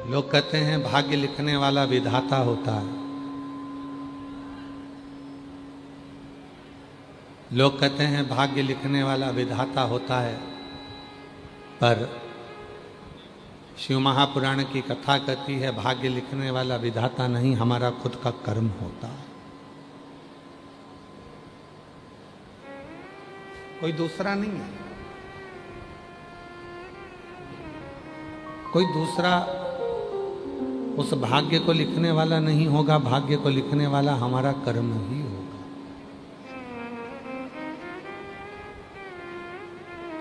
लोग कहते हैं भाग्य लिखने वाला विधाता होता है। लोग कहते हैं भाग्य लिखने वाला विधाता होता है, पर शिव महापुराण की कथा कहती है भाग्य लिखने वाला विधाता नहीं, हमारा खुद का कर्म होता है। कोई दूसरा नहीं है, कोई दूसरा उस भाग्य को लिखने वाला नहीं होगा। भाग्य को लिखने वाला हमारा कर्म ही होगा।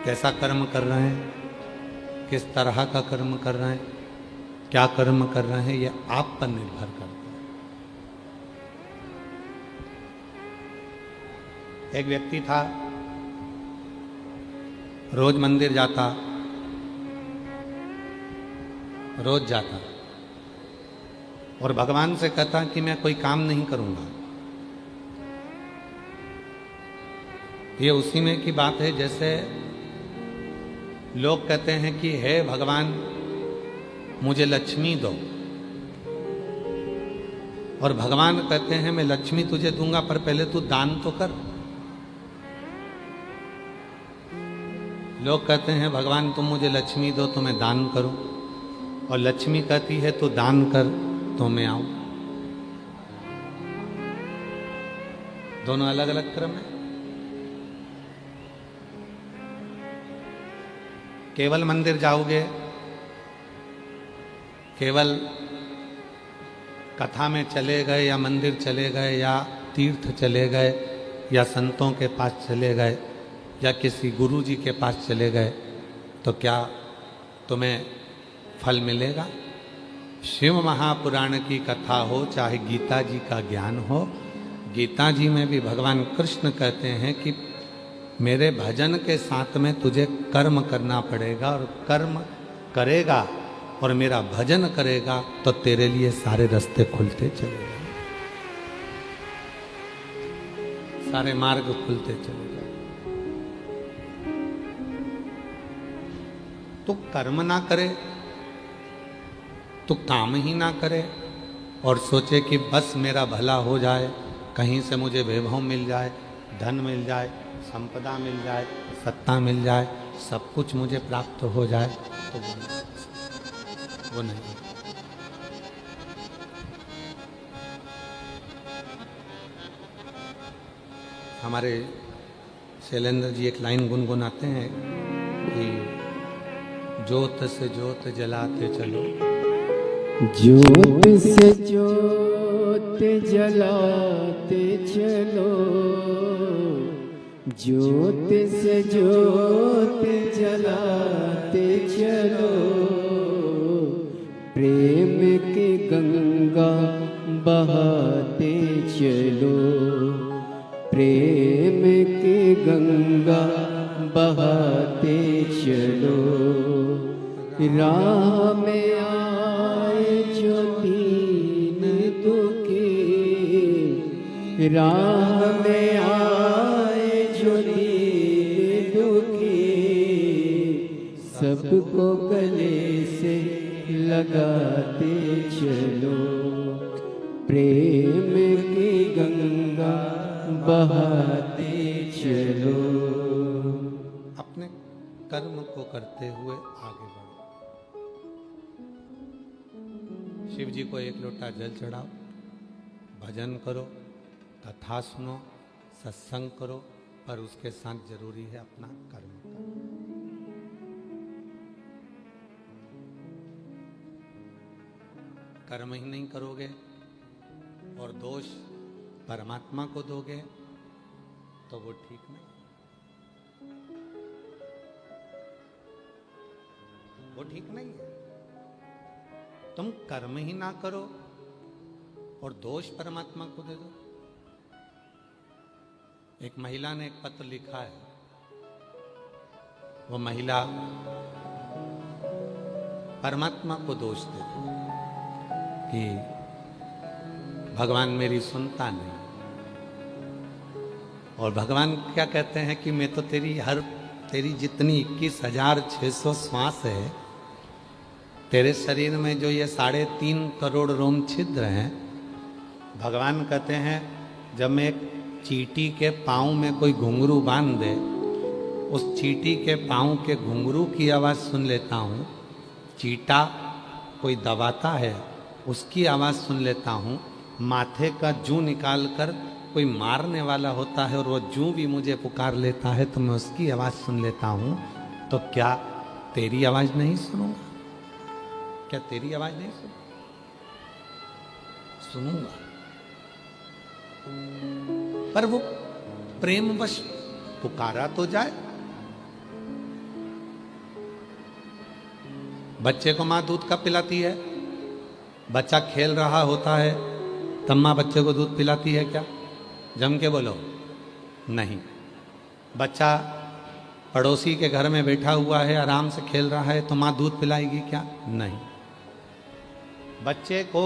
कैसा कर्म कर रहे हैं, किस तरह का कर्म कर रहे हैं, क्या कर्म कर रहे हैं, यह आप पर निर्भर करता है। एक व्यक्ति था, रोज मंदिर जाता, रोज जाता और भगवान से कहता कि मैं कोई काम नहीं करूंगा। ये उसी में की बात है जैसे लोग कहते हैं कि हे भगवान मुझे लक्ष्मी दो, और भगवान कहते हैं मैं लक्ष्मी तुझे दूंगा पर पहले तू दान तो कर। लोग कहते हैं भगवान तुम मुझे लक्ष्मी दो तो मैं दान करूं, और लक्ष्मी कहती है तू दान कर तो मैं आऊं। दोनों अलग अलग क्रम है। केवल मंदिर जाओगे, केवल कथा में चले गए या मंदिर चले गए या तीर्थ चले गए या संतों के पास चले गए या किसी गुरु जी के पास चले गए तो क्या तुम्हें फल मिलेगा? शिव महापुराण की कथा हो, चाहे गीता जी का ज्ञान हो, गीता जी में भी भगवान कृष्ण कहते हैं कि मेरे भजन के साथ में तुझे कर्म करना पड़ेगा, और कर्म करेगा और मेरा भजन करेगा तो तेरे लिए सारे रास्ते खुलते चले जाए, सारे मार्ग खुलते चले जाए। तो कर्म ना करे, तो काम ही ना करे और सोचे कि बस मेरा भला हो जाए, कहीं से मुझे वैभव मिल जाए, धन मिल जाए, संपदा मिल जाए, सत्ता मिल जाए, सब कुछ मुझे प्राप्त हो जाए, तो वो नहीं। हमारे शैलेंद्र जी एक लाइन गुनगुनाते हैं कि ज्योत से ज्योत जलाते चलो, ज्योत से ज्योत जलाते चलो, ज्योत से ज्योत जलाते चलो, प्रेम की गंगा बहाते चलो, प्रेम की गंगा बहाते चलो। राह में आए जो दीन दुखी, राह में आए जो दीन दुखी, सबको गले से लगाते चलो, प्रेम की गंगा बहाते चलो। अपने कर्म को करते हुए आगे बढ़ो। शिव जी को एक लोटा जल चढ़ाओ, भजन करो, कथा सुनो, सत्संग करो, पर उसके साथ जरूरी है अपना कर्म करना। कर्म ही नहीं करोगे और दोष परमात्मा को दोगे तो वो ठीक नहीं, वो ठीक नहीं है। तुम कर्म ही ना करो और दोष परमात्मा को दे दो। एक महिला ने एक पत्र लिखा है, वो महिला परमात्मा को दोष देती कि भगवान मेरी सुनता नहीं, और भगवान क्या कहते हैं कि मैं तो तेरी जितनी 21,600 श्वास है तेरे शरीर में जो ये 3.5 करोड़ रोम छिद्र हैं, भगवान कहते हैं जब मैं एक चींटी के पाँव में कोई घुंघरू बांध दे, उस चींटी के पाँव के घुंघरू की आवाज़ सुन लेता हूँ। चींटा कोई दबाता है उसकी आवाज़ सुन लेता हूँ। माथे का जूं निकाल कर कोई मारने वाला होता है और वो जूं भी मुझे पुकार लेता है तो मैं उसकी आवाज़ सुन लेता हूँ। तो क्या तेरी आवाज़ नहीं सुनूंगा? क्या तेरी आवाज़ नहीं सुनूंगा? पर वो प्रेमवश पुकारा तो जाए। बच्चे को माँ दूध कब पिलाती है? बच्चा खेल रहा होता है तब माँ बच्चे को दूध पिलाती है क्या? जम के बोलो, नहीं। बच्चा पड़ोसी के घर में बैठा हुआ है, आराम से खेल रहा है, तो माँ दूध पिलाएगी क्या? नहीं। बच्चे को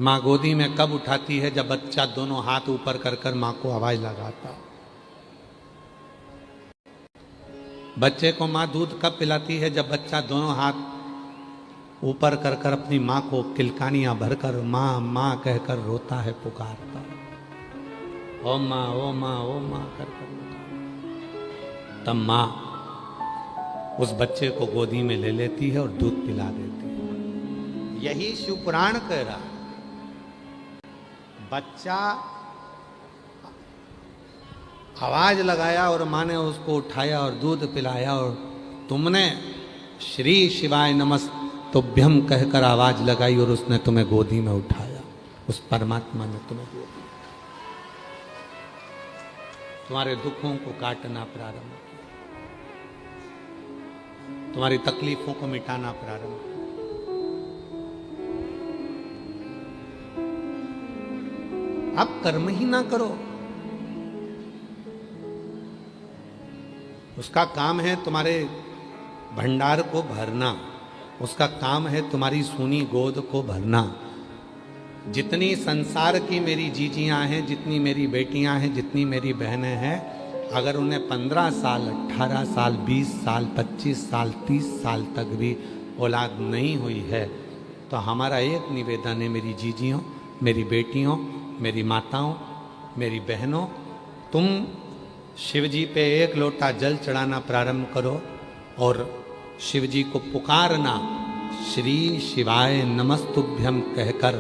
माँ गोदी में कब उठाती है? जब बच्चा दोनों हाथ ऊपर कर कर माँ को आवाज लगाता। बच्चे को माँ दूध कब पिलाती है? जब बच्चा दोनों हाथ ऊपर कर कर अपनी माँ को किलकानियां भरकर माँ माँ कहकर रोता है, पुकारता। ओ माँ ओ माँ ओ माँ कर कर। तब माँ उस बच्चे को गोदी में ले लेती है और दूध पिला देती है। यही शिवपुराण कह रहा है। बच्चा आवाज लगाया और माँ ने उसको उठाया और दूध पिलाया, और तुमने श्री शिवाय नमस्तुभ्यम कहकर आवाज लगाई और उसने तुम्हें गोदी में उठाया। उस परमात्मा ने तुम्हें गोदी में, तुम्हारे दुखों को काटना प्रारंभ किया, तुम्हारी तकलीफों को मिटाना प्रारंभ किया। आप कर्म ही ना करो। उसका काम है तुम्हारे भंडार को भरना, उसका काम है तुम्हारी सूनी गोद को भरना। जितनी संसार की मेरी जीजियां हैं, जितनी मेरी बेटियां हैं, जितनी मेरी बहनें हैं, अगर उन्हें 15 साल, 18 साल, 20 साल, 25 साल, 30 साल तक भी औलाद नहीं हुई है, तो हमारा एक निवेदन है, मेरी जीजियों, मेरी बेटियों, मेरी माताओं, मेरी बहनों, तुम शिव जी पे एक लोटा जल चढ़ाना प्रारंभ करो और शिव जी को पुकारना, श्री शिवाय नमस्तुभ्यम कहकर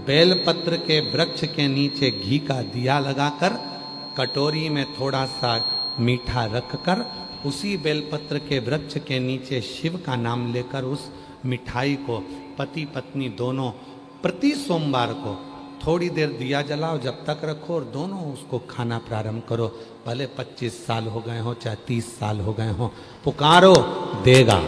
बेलपत्र के वृक्ष के नीचे घी का दिया लगाकर कटोरी में थोड़ा सा मीठा रखकर उसी बेलपत्र के वृक्ष के नीचे शिव का नाम लेकर उस मिठाई को पति पत्नी दोनों प्रति सोमवार को थोड़ी देर दिया जलाओ, जब तक रखो, और दोनों उसको खाना प्रारंभ करो। भले 25 साल हो गए हो चाहे 30 साल हो गए हो, पुकारो, देगा।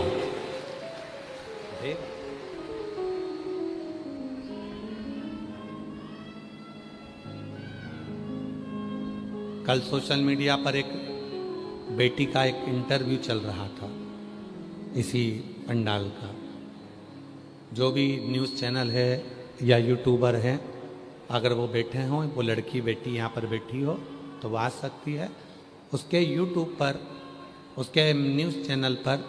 कल सोशल मीडिया पर एक बेटी का एक इंटरव्यू चल रहा था, इसी पंडाल का। जो भी न्यूज़ चैनल है या यूट्यूबर है, अगर वो बैठे हों, वो लड़की बेटी यहाँ पर बैठी हो तो वो आ सकती है। उसके यूट्यूब पर, उसके न्यूज़ चैनल पर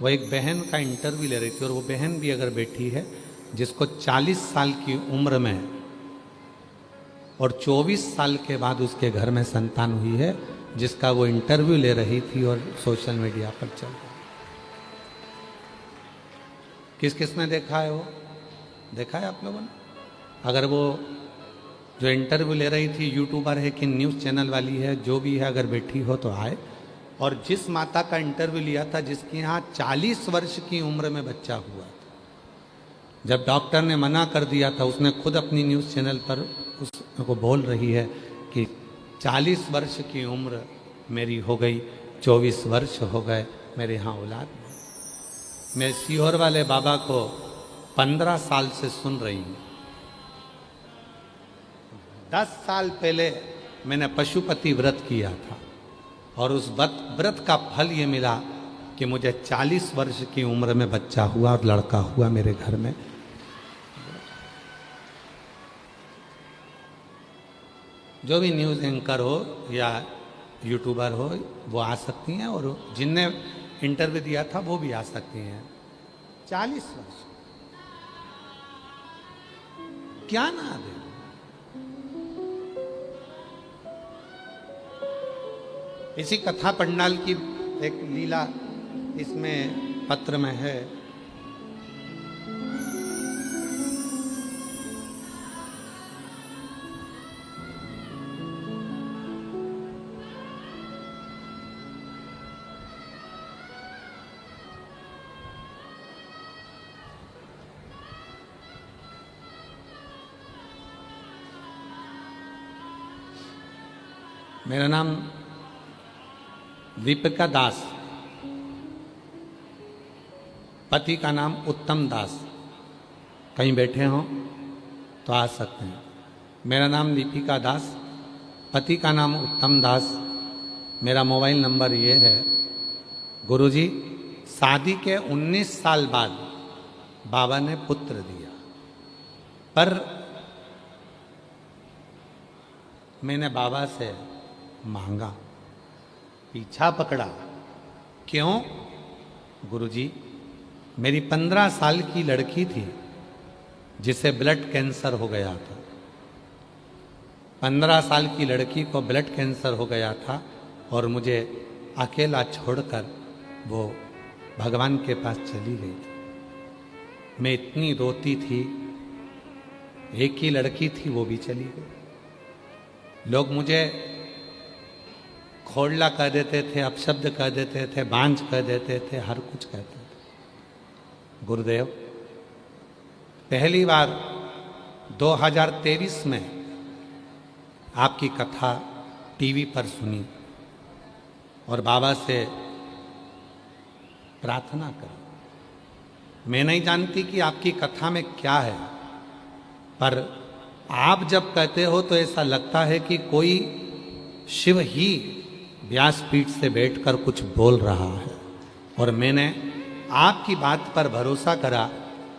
वो एक बहन का इंटरव्यू ले रही थी, और वो बहन भी अगर बैठी है जिसको 40 साल की उम्र में और 24 साल के बाद उसके घर में संतान हुई है, जिसका वो इंटरव्यू ले रही थी और सोशल मीडिया पर चल रहा है। किस किस ने देखा है? वो देखा है आप लोगों ने? अगर वो जो इंटरव्यू ले रही थी यूट्यूबर है कि न्यूज़ चैनल वाली है, जो भी है, अगर बैठी हो तो आए। और जिस माता का इंटरव्यू लिया था, जिसके यहाँ 40 वर्ष की उम्र में बच्चा हुआ था, जब डॉक्टर ने मना कर दिया था, उसने खुद अपनी न्यूज़ चैनल पर उसको बोल रही है कि 40 वर्ष की उम्र मेरी हो गई, 24 वर्ष हो गए, मेरे यहाँ औलाद नहीं। मैं सीहोर वाले बाबा को 15 साल से सुन रही हूँ। 10 साल पहले मैंने पशुपति व्रत किया था और उस व्रत का फल ये मिला कि मुझे 40 वर्ष की उम्र में बच्चा हुआ और लड़का हुआ मेरे घर में। जो भी न्यूज़ एंकर हो या यूट्यूबर हो, वो आ सकती हैं, और जिनने इंटरव्यू दिया था वो भी आ सकती हैं। 40 वर्ष क्या ना दे। इसी कथा पंडाल की एक लीला इसमें पत्र में है। मेरा नाम दीपिका दास, पति का नाम उत्तम दास। कहीं बैठे हों तो आ सकते हैं। मेरा नाम दीपिका दास, पति का नाम उत्तम दास। मेरा मोबाइल नंबर ये है। गुरुजी, शादी के 19 साल बाद बाबा ने पुत्र दिया, पर मैंने बाबा से मांगा, पीछा पकड़ा। क्यों? गुरुजी, मेरी 15 साल की लड़की थी जिसे ब्लड कैंसर हो गया था। 15 साल की लड़की को ब्लड कैंसर हो गया था और मुझे अकेला छोड़कर वो भगवान के पास चली गई थी। मैं इतनी रोती थी। एक ही लड़की थी, वो भी चली गई। लोग मुझे खोड़ला कह देते थे, अपशब्द कह देते थे, बांझ कह देते थे, हर कुछ कहते थे। गुरुदेव, पहली बार 2023 में आपकी कथा टीवी पर सुनी और बाबा से प्रार्थना करी। मैं नहीं जानती कि आपकी कथा में क्या है, पर आप जब कहते हो तो ऐसा लगता है कि कोई शिव ही व्यासपीठ से बैठकर कुछ बोल रहा है। और मैंने आपकी बात पर भरोसा करा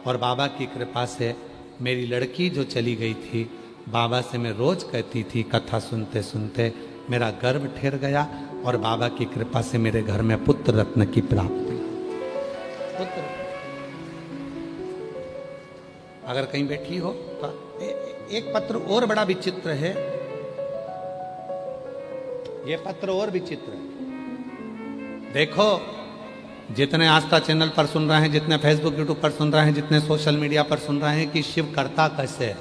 और बाबा की कृपा से मेरी लड़की जो चली गई थी, बाबा से मैं रोज कहती थी, कथा सुनते सुनते मेरा गर्भ ठहर गया और बाबा की कृपा से मेरे घर में पुत्र रत्न की प्राप्ति। पुत्र अगर कहीं बैठी हो तो एक पत्र और बड़ा विचित्र है। ये पत्र और विचित्र है। देखो, जितने आस्था चैनल पर सुन रहे हैं, जितने फेसबुक यूट्यूब पर सुन रहे हैं, जितने सोशल मीडिया पर सुन रहे हैं कि शिव करता कैसे है,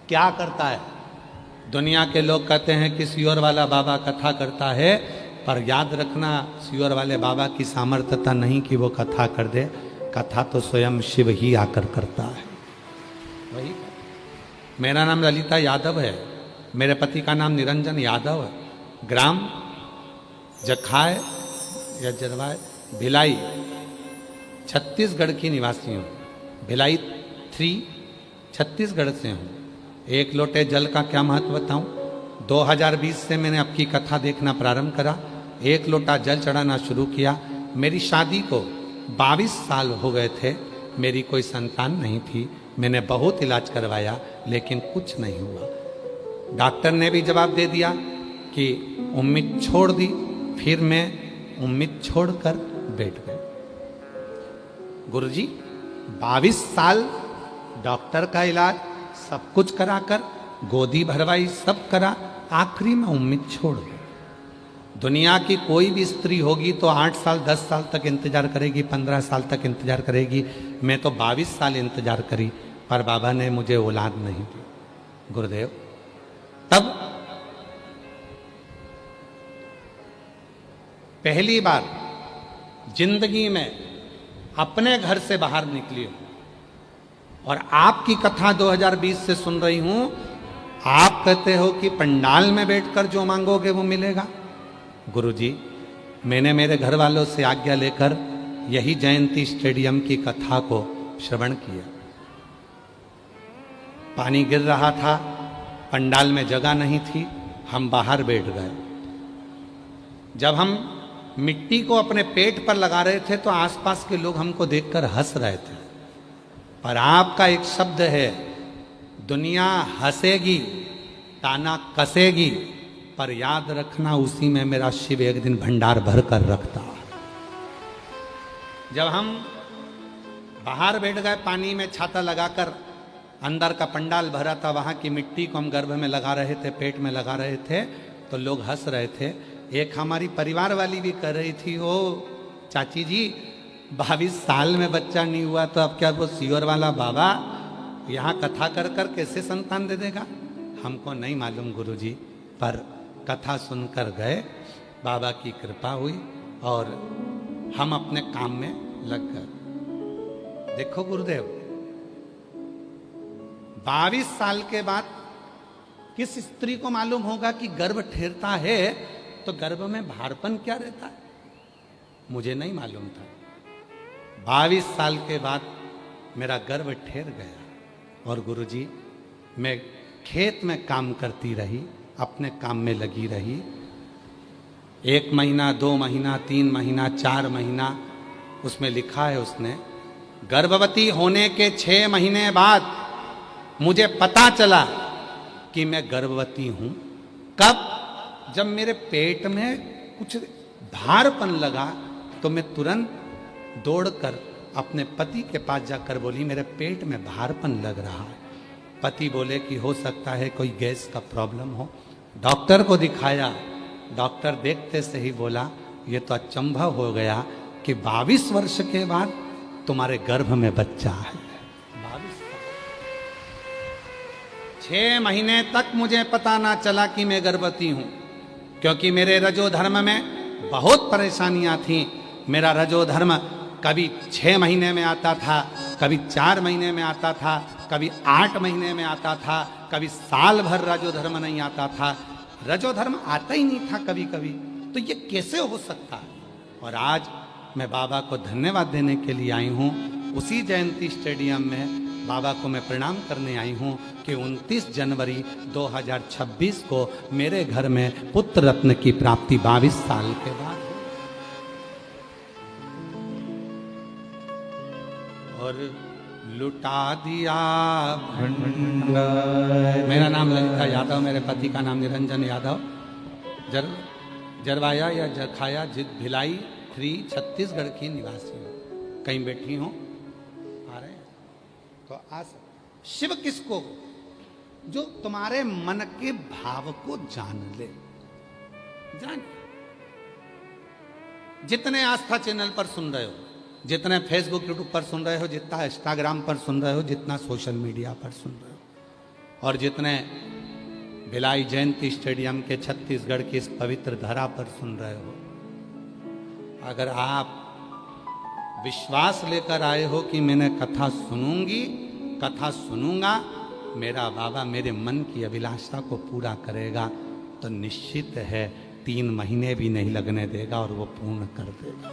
क्या करता है। दुनिया के लोग कहते हैं कि सियोर वाला बाबा कथा करता है, पर याद रखना, सियोर वाले बाबा की सामर्थ्यता नहीं कि वो कथा कर दे। कथा तो स्वयं शिव ही आकर करता है। वही। मेरा नाम ललिता यादव है। मेरे पति का नाम निरंजन यादव है। ग्राम जखाय या जरवाय, भिलाई, छत्तीसगढ़ की निवासी हूँ। भिलाई 3 छत्तीसगढ़ से हूँ। एक लोटे जल का क्या महत्व बताऊँ? 2020 से मैंने आपकी कथा देखना प्रारंभ करा। एक लोटा जल चढ़ाना शुरू किया। मेरी शादी को 22 साल हो गए थे। मेरी कोई संतान नहीं थी। मैंने बहुत इलाज करवाया लेकिन कुछ नहीं हुआ। डॉक्टर ने भी जवाब दे दिया कि उम्मीद छोड़ दी। फिर मैं उम्मीद छोड़कर बैठ गए। गुरुजी, 22 साल डॉक्टर का इलाज सब कुछ कराकर, गोदी भरवाई, सब करा, आखिरी में उम्मीद छोड़ गए। दुनिया की कोई भी स्त्री होगी तो 8 साल 10 साल तक इंतजार करेगी, 15 साल तक इंतजार करेगी। मैं तो 22 साल इंतजार करी, पर बाबा ने मुझे औलाद नहीं दी। गुरुदेव, तब पहली बार जिंदगी में अपने घर से बाहर निकली हूं और आपकी कथा 2020 से सुन रही हूं। आप कहते हो कि पंडाल में बैठकर जो मांगोगे वो मिलेगा। गुरुजी, मैंने मेरे घर वालों से आज्ञा लेकर यही जयंती स्टेडियम की कथा को श्रवण किया। पानी गिर रहा था, पंडाल में जगह नहीं थी, हम बाहर बैठ गए। जब हम मिट्टी को अपने पेट पर लगा रहे थे तो आसपास के लोग हमको देखकर हंस रहे थे। पर आपका एक शब्द है, दुनिया हंसेगी, ताना कसेगी, पर याद रखना उसी में मेरा शिव एक दिन भंडार भर कर रखता है। जब हम बाहर बैठ गए पानी में छाता लगाकर, अंदर का पंडाल भरा था, वहाँ की मिट्टी को हम गर्भ में लगा रहे थे, पेट में लगा रहे थे, तो लोग हंस रहे थे। एक हमारी परिवार वाली भी कर रही थी, ओ चाची जी 22 साल में बच्चा नहीं हुआ तो अब क्या वो सीवर वाला बाबा यहाँ कथा कर कर कैसे संतान दे देगा? हमको नहीं मालूम गुरुजी, पर कथा सुनकर गए, बाबा की कृपा हुई और हम अपने काम में लग गए। देखो गुरुदेव, 22 साल के बाद किस स्त्री को मालूम होगा कि गर्भ ठहरता है तो गर्भ में भारपन क्या रहता है? मुझे नहीं मालूम था। 22 साल के बाद मेरा गर्भ ठहर गया और गुरुजी मैं खेत में काम करती रही, अपने काम में लगी रही। 1 महीना, 2 महीना, 3 महीना, 4 महीना, उसमें लिखा है उसने, गर्भवती होने के 6 महीने बाद मुझे पता चला कि मैं गर्भवती हूं। कब? जब मेरे पेट में कुछ भारपन लगा तो मैं तुरंत दौड़कर अपने पति के पास जाकर बोली मेरे पेट में भारपन लग रहा है। पति बोले कि हो सकता है कोई गैस का प्रॉब्लम हो। डॉक्टर को दिखाया, डॉक्टर देखते से ही बोला ये तो अचंभव हो गया कि 22 वर्ष के बाद तुम्हारे गर्भ में बच्चा है। 6 महीने तक मुझे पता ना चला कि मैं गर्भवती हूं, क्योंकि मेरे रजोधर्म में बहुत परेशानियां थीं। मेरा रजोधर्म कभी 6 महीने में आता था, कभी 4 महीने में आता था, कभी 8 महीने में आता था, कभी साल भर रजोधर्म नहीं आता था। रजोधर्म आता ही नहीं था कभी कभी, तो ये कैसे हो सकता है? और आज मैं बाबा को धन्यवाद देने के लिए आई हूँ। उसी जयंती स्टेडियम में बाबा को मैं प्रणाम करने आई हूँ कि 29 जनवरी 2026 को मेरे घर में पुत्र रत्न की प्राप्ति 22 साल के बाद। और लुटा दिया भंडार। मेरा नाम ललिता यादव, मेरे पति का नाम निरंजन यादव। जरवाया या जरखाया भिलाई 3 छत्तीसगढ़ की निवासी हूँ। कहीं बैठी हूँ, आ रहे हैं तो आ सकते। शिव किसको? जो तुम्हारे मन के भाव को जान ले। जान, जितने आस्था चैनल पर सुन रहे हो, जितने फेसबुक यूट्यूब पर सुन रहे हो, जितना इंस्टाग्राम पर सुन रहे हो, जितना सोशल मीडिया पर सुन रहे हो, और जितने भिलाई जयंती स्टेडियम के छत्तीसगढ़ की इस पवित्र धरा पर सुन रहे हो, अगर आप विश्वास लेकर आए हो कि मैंने कथा सुनूंगी, कथा सुनूंगा, मेरा बाबा मेरे मन की अभिलाषा को पूरा करेगा, तो निश्चित है 3 महीने भी नहीं लगने देगा और वो पूर्ण कर देगा।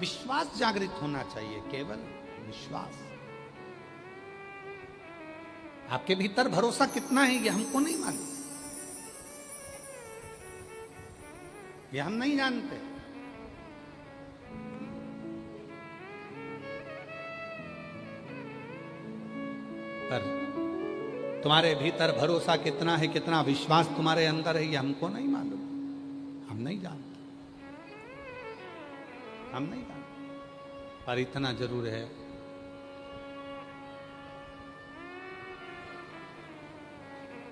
विश्वास जागृत होना चाहिए, केवल विश्वास। आपके भीतर भरोसा कितना है ये हमको नहीं मालूम, ये हम नहीं जानते। पर तुम्हारे भीतर भरोसा कितना है, कितना विश्वास तुम्हारे अंदर है, ये हमको नहीं मालूम, हम नहीं जानते, हम नहीं जानते। पर इतना जरूर है,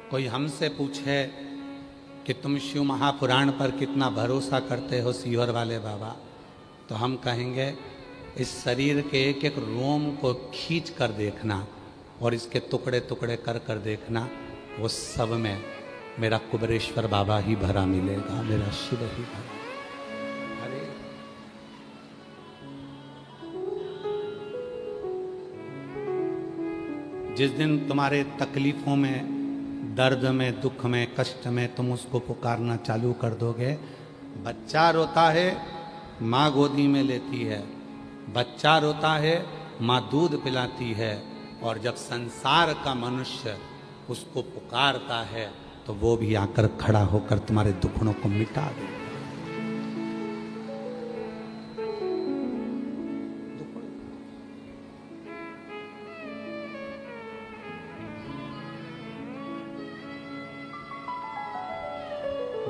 कोई हमसे पूछे कि तुम शिव महापुराण पर कितना भरोसा करते हो सीवर वाले बाबा, तो हम कहेंगे इस शरीर के एक एक रोम को खींच कर देखना और इसके टुकड़े टुकड़े कर कर देखना, वो सब में मेरा कुबेरेश्वर बाबा ही भरा मिलेगा, मेरा शिव ही भरा। अरे जिस दिन तुम्हारे तकलीफों में, दर्द में, दुख में, कष्ट में तुम उसको पुकारना चालू कर दोगे, बच्चा रोता है माँ गोदी में लेती है, बच्चा रोता है माँ दूध पिलाती है, और जब संसार का मनुष्य उसको पुकारता है तो वो भी आकर खड़ा होकर तुम्हारे दुखड़ों को मिटा देगा।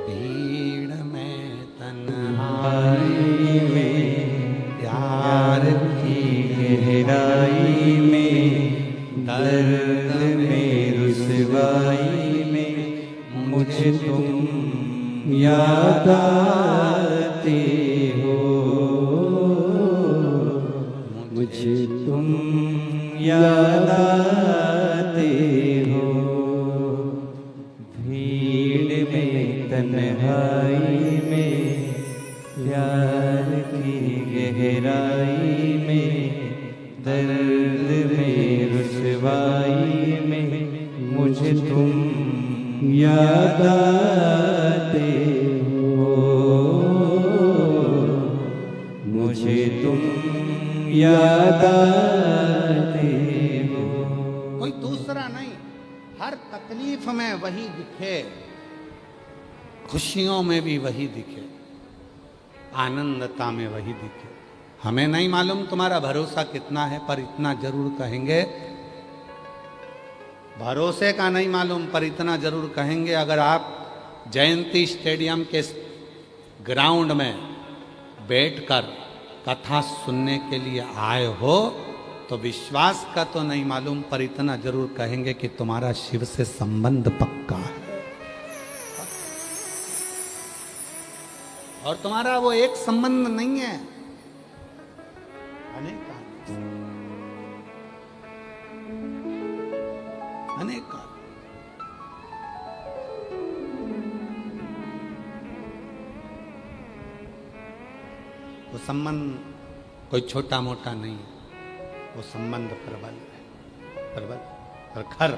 भीड़ में तन्हाई में यार की गहराई में, दर्द में रुसवाई में, मुझे तुम याद आते हो, मुझे तुम याद आते हो। भीड़ में तन्हाई में, प्यार की गहराई में, दर्द में रुसवाई में, मुझे तुम याद आते हो, मुझे तुम याद आते हो। कोई दूसरा नहीं, हर तकलीफ में वही दिखे, खुशियों में भी वही दिखे, आनंदता में वही दिखे। हमें नहीं मालूम तुम्हारा भरोसा कितना है, पर इतना जरूर कहेंगे, भरोसे का नहीं मालूम पर इतना जरूर कहेंगे, अगर आप जयंती स्टेडियम के ग्राउंड में बैठकर कथा सुनने के लिए आए हो तो विश्वास का तो नहीं मालूम, पर इतना जरूर कहेंगे कि तुम्हारा शिव से संबंध पक्का है। और तुम्हारा वो एक संबंध नहीं है, अनेक अनेक। वो संबंध कोई छोटा मोटा नहीं है, वो संबंध प्रबल है, प्रबल प्रखर।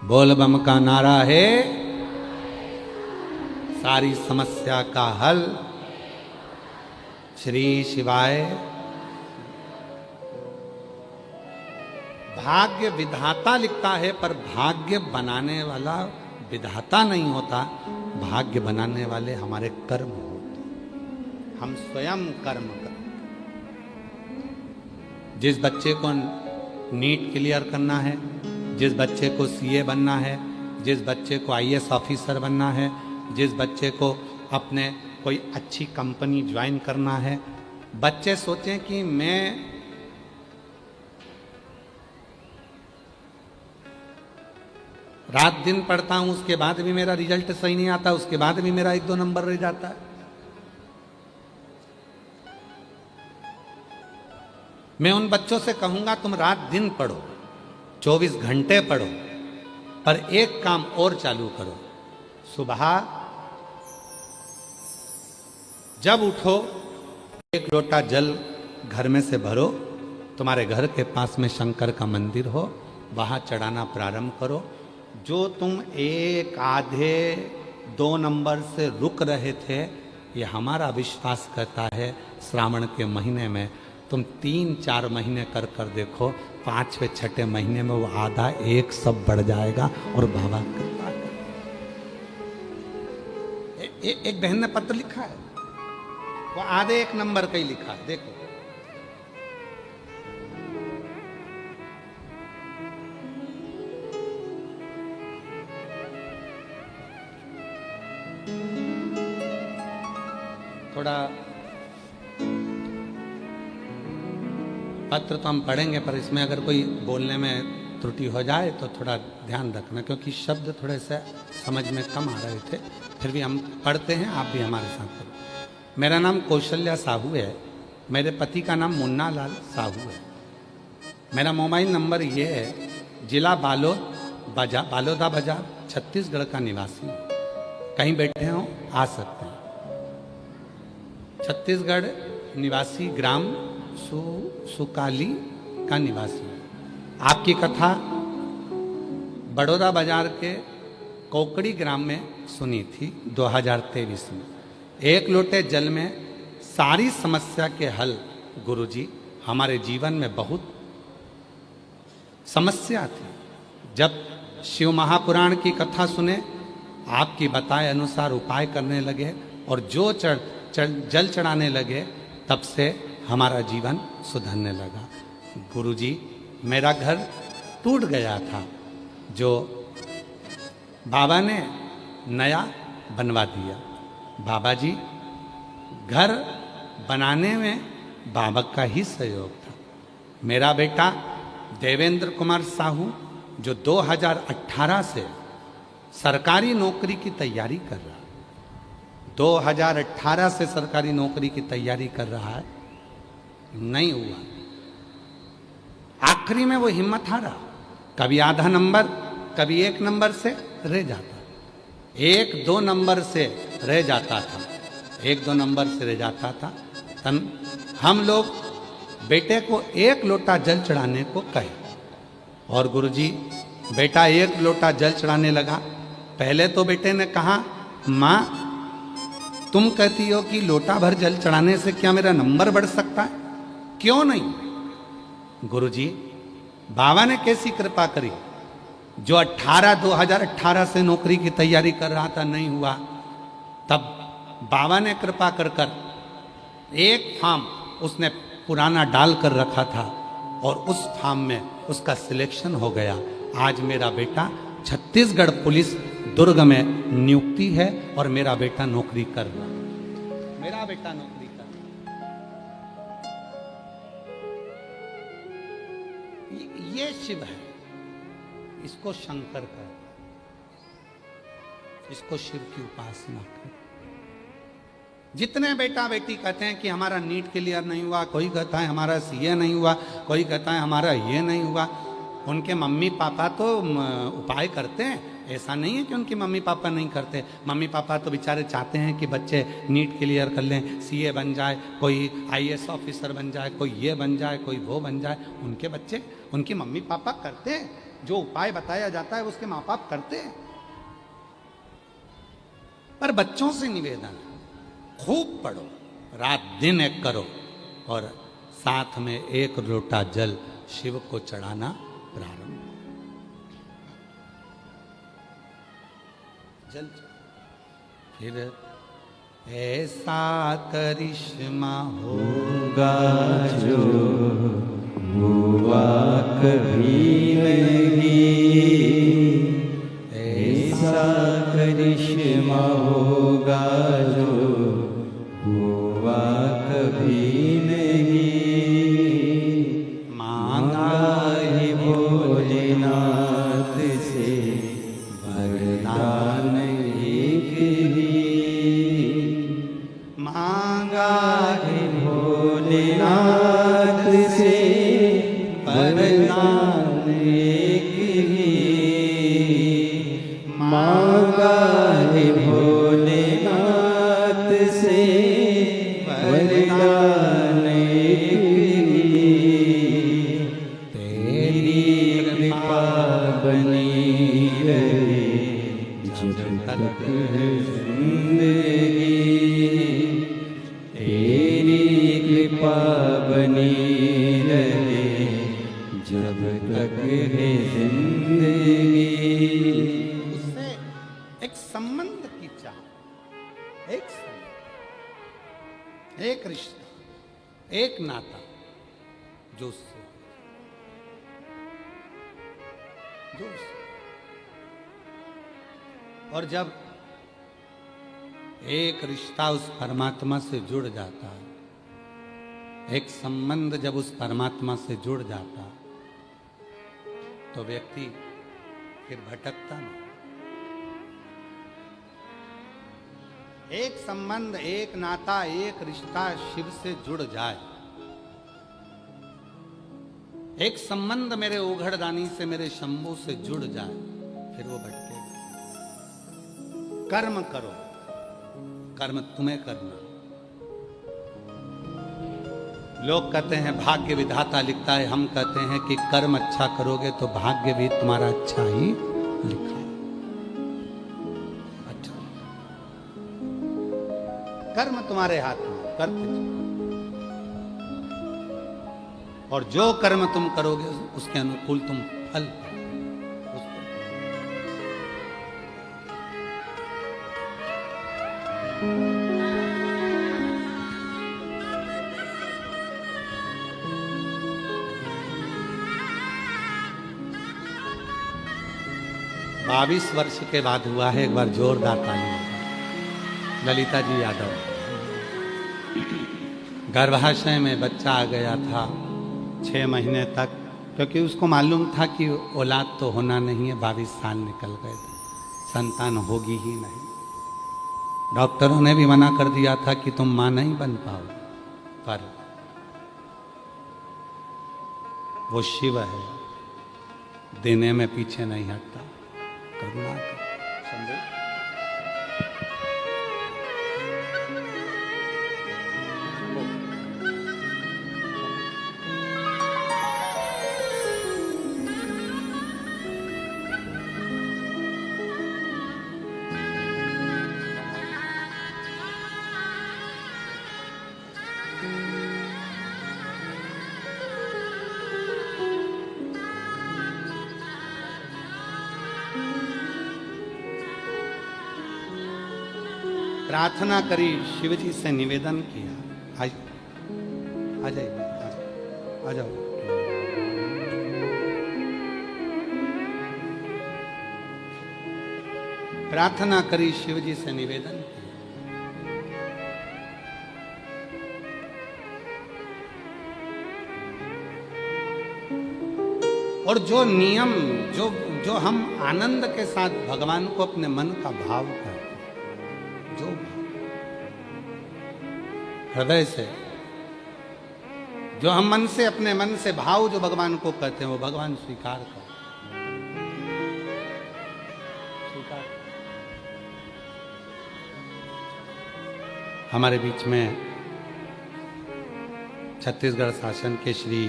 बोल बम का नारा है सारी समस्या का हल, श्री शिवाय। भाग्य विधाता लिखता है, पर भाग्य बनाने वाला विधाता नहीं होता, भाग्य बनाने वाले हमारे कर्म होते। हम स्वयं कर्म करते। जिस बच्चे को नीट क्लियर करना है, जिस बच्चे को सीए बनना है, जिस बच्चे को आईएएस ऑफिसर बनना है, जिस बच्चे को अपने कोई अच्छी कंपनी ज्वाइन करना है, बच्चे सोचें कि मैं रात दिन पढ़ता हूं, उसके बाद भी मेरा रिजल्ट सही नहीं आता, उसके बाद भी मेरा 1-2 नंबर रह जाता है। मैं उन बच्चों से कहूंगा तुम रात दिन पढ़ो, 24 घंटे पढ़ो, पर एक काम और चालू करो। सुबह जब उठो, एक लोटा जल घर में से भरो, तुम्हारे घर के पास में शंकर का मंदिर हो, वहां चढ़ाना प्रारंभ करो। जो तुम 1, आधे, 2 नंबर से रुक रहे थे, ये हमारा विश्वास करता है श्रावण के महीने में तुम 3-4 महीने कर देखो, 5वें 6ठे महीने में वो आधा 1 सब बढ़ जाएगा और बाबा कृपा करेगा। एक बहन ने पत्र लिखा है, वो आधे 1 नंबर का ही लिखा है, देखो। थोड़ा पत्र तो हम पढ़ेंगे, पर इसमें अगर कोई बोलने में त्रुटि हो जाए तो थोड़ा ध्यान रखना, क्योंकि शब्द थोड़े से समझ में कम आ रहे थे। फिर भी हम पढ़ते हैं, आप भी हमारे साथ पढ़ो। मेरा नाम कौशल्या साहू है, मेरे पति का नाम मुन्ना लाल साहू है। मेरा मोबाइल नंबर ये है, जिला बालोदा बाजार, छत्तीसगढ़ का निवासी हूँ। कहीं बैठे हों आ सकते हैं। छत्तीसगढ़ निवासी, ग्राम सुकाली का निवासी। आपकी कथा बड़ौदा बाजार के कोकड़ी ग्राम में सुनी थी 2023 में। 1 लोटे जल में सारी समस्या के हल। गुरुजी, हमारे जीवन में बहुत समस्या थी। जब शिव महापुराण की कथा सुने, आपकी बताए अनुसार उपाय करने लगे और जो जल चढ़ाने लगे, तब से हमारा जीवन सुधरने लगा। गुरुजी, मेरा घर टूट गया था, जो बाबा ने नया बनवा दिया। बाबा जी घर बनाने में बाबा का ही सहयोग था। मेरा बेटा देवेंद्र कुमार साहू जो 2018 से सरकारी नौकरी की तैयारी कर रहा है, 2018 से सरकारी नौकरी की तैयारी कर रहा है, नहीं हुआ। आखिरी में वो हिम्मत हारा, कभी आधा नंबर, कभी 1 नंबर से रह जाता, 1-2 नंबर से रह जाता था, 1-2 नंबर से रह जाता था। हम लोग बेटे को 1 लोटा जल चढ़ाने को कहे, और गुरुजी बेटा 1 लोटा जल चढ़ाने लगा। पहले तो बेटे ने कहा, माँ तुम कहती हो कि लोटा भर जल चढ़ाने से क्या मेरा नंबर बढ़ सकता है? क्यों नहीं? गुरुजी बाबा ने कैसी कृपा करी, जो 2018 से नौकरी की तैयारी कर रहा था, नहीं हुआ, तब बाबा ने कृपा कर कर एक फार्म उसने पुराना डाल कर रखा था, और उस फार्म में उसका सिलेक्शन हो गया। आज मेरा बेटा छत्तीसगढ़ पुलिस दुर्ग में नियुक्ति है, और मेरा बेटा नौकरी कर रहा है, मेरा बेटा नौकरी कर रहा है। ये शिव है, इसको शंकर कर, इसको शिव की उपासना कर। जितने बेटा बेटी कहते हैं कि हमारा नीट क्लियर नहीं हुआ, कोई कहता है हमारा सीए नहीं हुआ, कोई कहता है हमारा ये नहीं हुआ, उनके मम्मी पापा तो उपाय करते हैं। ऐसा नहीं है कि उनके मम्मी पापा नहीं करते। मम्मी पापा तो बेचारे चाहते हैं कि बच्चे नीट क्लियर कर लें, सीए बन जाए, कोई आईएएस ऑफिसर बन जाए, कोई ये बन जाए, कोई वो बन जाए। उनके बच्चे, उनके मम्मी पापा करते हैं, जो उपाय बताया जाता है उसके माँ बाप करते हैं। पर बच्चों से निवेदन, खूब पढ़ो, रात दिन एक करो, और साथ में 1 लोटा जल शिव को चढ़ाना प्रारंभ। जल फिर ऐसा करिश्मा होगा जो हुआ कभी नहीं, ऐसा करिश्मा होगा जो हुआ कभी नहीं। मांगा है भोलेनाथ से वरदान एक ही, मांगा है भोलेनाथ से वरदान एक ही, मांगा है भोलेनाथ से वरदान एक ही। तेरी कृपा बनी रहे जब तक है जिंदगी, तेरी कृपा बनी रहे जब तक है जिंदगी। उससे एक संबंध की चाह, एक रिश्ता, एक नाता जो उससे और जब एक रिश्ता उस परमात्मा से जुड़ जाता है, एक संबंध जब उस परमात्मा से जुड़ जाता, तो व्यक्ति फिर भटकता नहीं। एक संबंध, एक नाता, एक रिश्ता शिव से जुड़ जाए, एक संबंध मेरे ओघड़दानी से, मेरे शंभू से जुड़ जाए, फिर वो भटकेगा। कर्म करो, कर्म तुम्हें करना। लोग कहते हैं भाग्य विधाता लिखता है, हम कहते हैं कि कर्म अच्छा करोगे तो भाग्य भी तुम्हारा अच्छा ही लिखा है। अच्छा, कर्म तुम्हारे हाथ में, करते जाओ, और जो कर्म तुम करोगे उसके अनुकूल तुम फल पाओगे। 22 वर्ष के बाद हुआ है। एक बार जोरदार ताली। ललिता जी यादव, गर्भाशय में बच्चा आ गया था 6 महीने तक, क्योंकि उसको मालूम था कि औलाद तो होना नहीं है। 22 साल निकल गए थे, संतान होगी ही नहीं। डॉक्टरों ने भी मना कर दिया था कि तुम मां नहीं बन पाओ, पर वो शिव है, देने में पीछे नहीं हटता। करुणा कर, समझे? प्रार्थना करी, शिव जी से निवेदन किया। आ जाइए, आ जाओ। प्रार्थना करी, शिव जी से निवेदन किया। और जो नियम, जो हम आनंद के साथ भगवान को अपने मन का भाव करते, जो हृदय से, जो हम मन से, अपने मन से भाव जो भगवान को करते हैं, वो भगवान स्वीकार कर। हमारे बीच में छत्तीसगढ़ शासन के श्री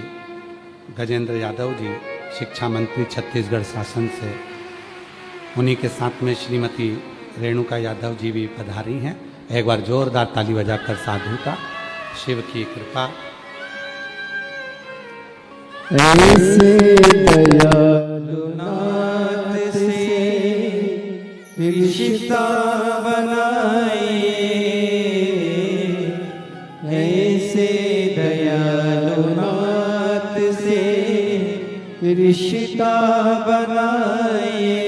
गजेंद्र यादव जी, शिक्षा मंत्री छत्तीसगढ़ शासन से, उन्हीं के साथ में श्रीमती रेणुका यादव जी भी पधारी हैं। एक बार जोरदार ताली बजाकर साधु का, शिव की कृपा। ऐसे दयालु नाथ से रिश्ता बनाए, ऐसे दयालु नाथ से रिश्ता बनाए,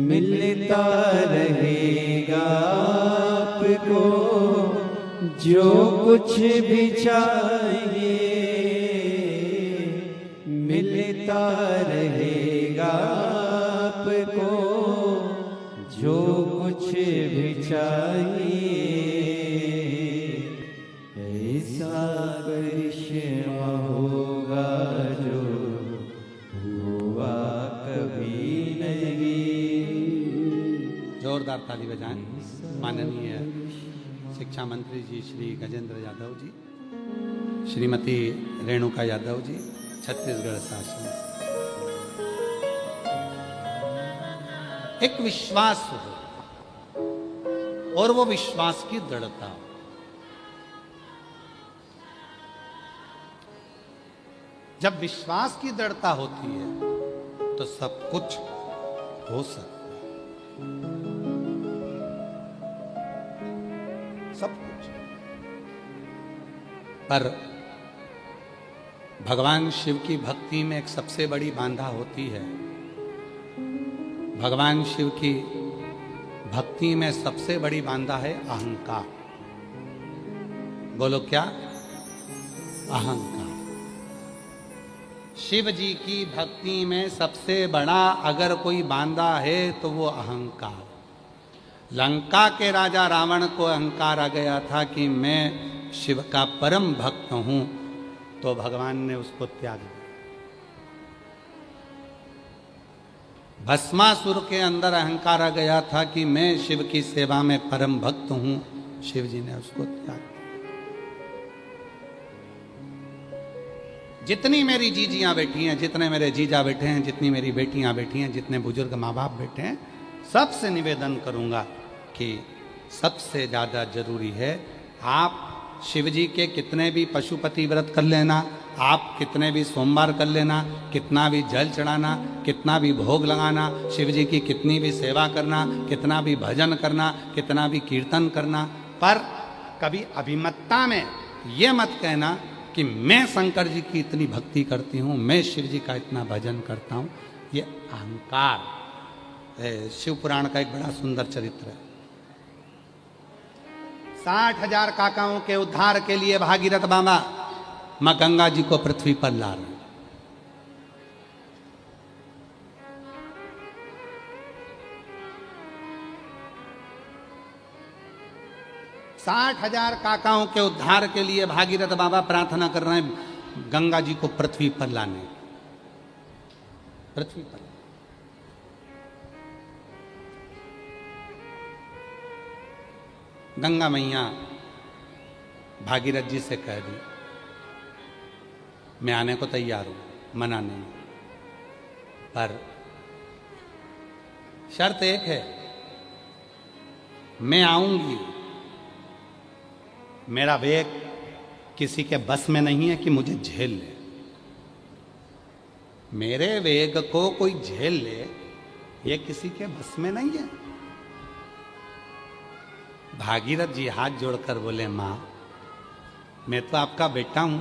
मिलता रहेगा आपको जो कुछ भी चाहिए, मिलता रहेगा आपको जो कुछ भी चाहिए। ऐसा करिश्मा होगा जो हुआ कभी नहीं। जोरदार ताली बजाएं। माननीय शिक्षा मंत्री जी श्री गजेंद्र यादव जी, श्रीमती रेणुका यादव जी, छत्तीसगढ़ शासन। एक विश्वास हो और वो विश्वास की दृढ़ता हो। जब विश्वास की दृढ़ता होती है तो सब कुछ हो सकता है, सब कुछ। पर भगवान शिव की भक्ति में एक सबसे बड़ी बाधा होती है। भगवान शिव की भक्ति में सबसे बड़ी बाधा है अहंकार। बोलो क्या? अहंकार। शिव जी की भक्ति में सबसे बड़ा अगर कोई बांधा है तो वो अहंकार। लंका के राजा रावण को अहंकार आ गया था कि मैं शिव का परम भक्त हूं, तो भगवान ने उसको त्याग दिया। भस्मासुर के अंदर अहंकार आ गया था कि मैं शिव की सेवा में परम भक्त हूं, शिव जी ने उसको त्याग दिया। जितनी मेरी जीजियां बैठी हैं, जितने मेरे जीजा बैठे हैं, जितनी मेरी बेटियां बैठी हैं, जितने बुजुर्ग माँ बाप बैठे हैं, सबसे निवेदन करूंगा कि सबसे ज़्यादा जरूरी है आप शिव जी के कितने भी पशुपति व्रत कर लेना, आप कितने भी सोमवार कर लेना, कितना भी जल चढ़ाना, कितना भी भोग लगाना, शिव जी की कितनी भी सेवा करना, कितना भी भजन करना, कितना भी कीर्तन करना, पर कभी अभिमतता में ये मत कहना कि मैं शंकर जी की इतनी भक्ति करती हूँ, मैं शिव जी का इतना भजन करता हूँ। ये अहंकार शिव पुराण का एक बड़ा सुंदर चरित्र है। 60,000 काकाओं के उद्धार के लिए भागीरथ बाबा मां गंगा जी को पृथ्वी पर ला रहे हैं। साठ 60,000 काकाओं के उद्धार के लिए भागीरथ बाबा प्रार्थना कर रहे हैं गंगा जी को पृथ्वी पर लाने, पृथ्वी पर। गंगा मैया भागीरथ जी से कह दी मैं आने को तैयार हूं, मना नहीं, पर शर्त एक है, मैं आऊंगी, मेरा वेग किसी के बस में नहीं है कि मुझे झेल ले, मेरे वेग को कोई झेल ले ये किसी के बस में नहीं है। भागीरथ जी हाथ जोड़कर बोले मां मैं तो आपका बेटा हूं,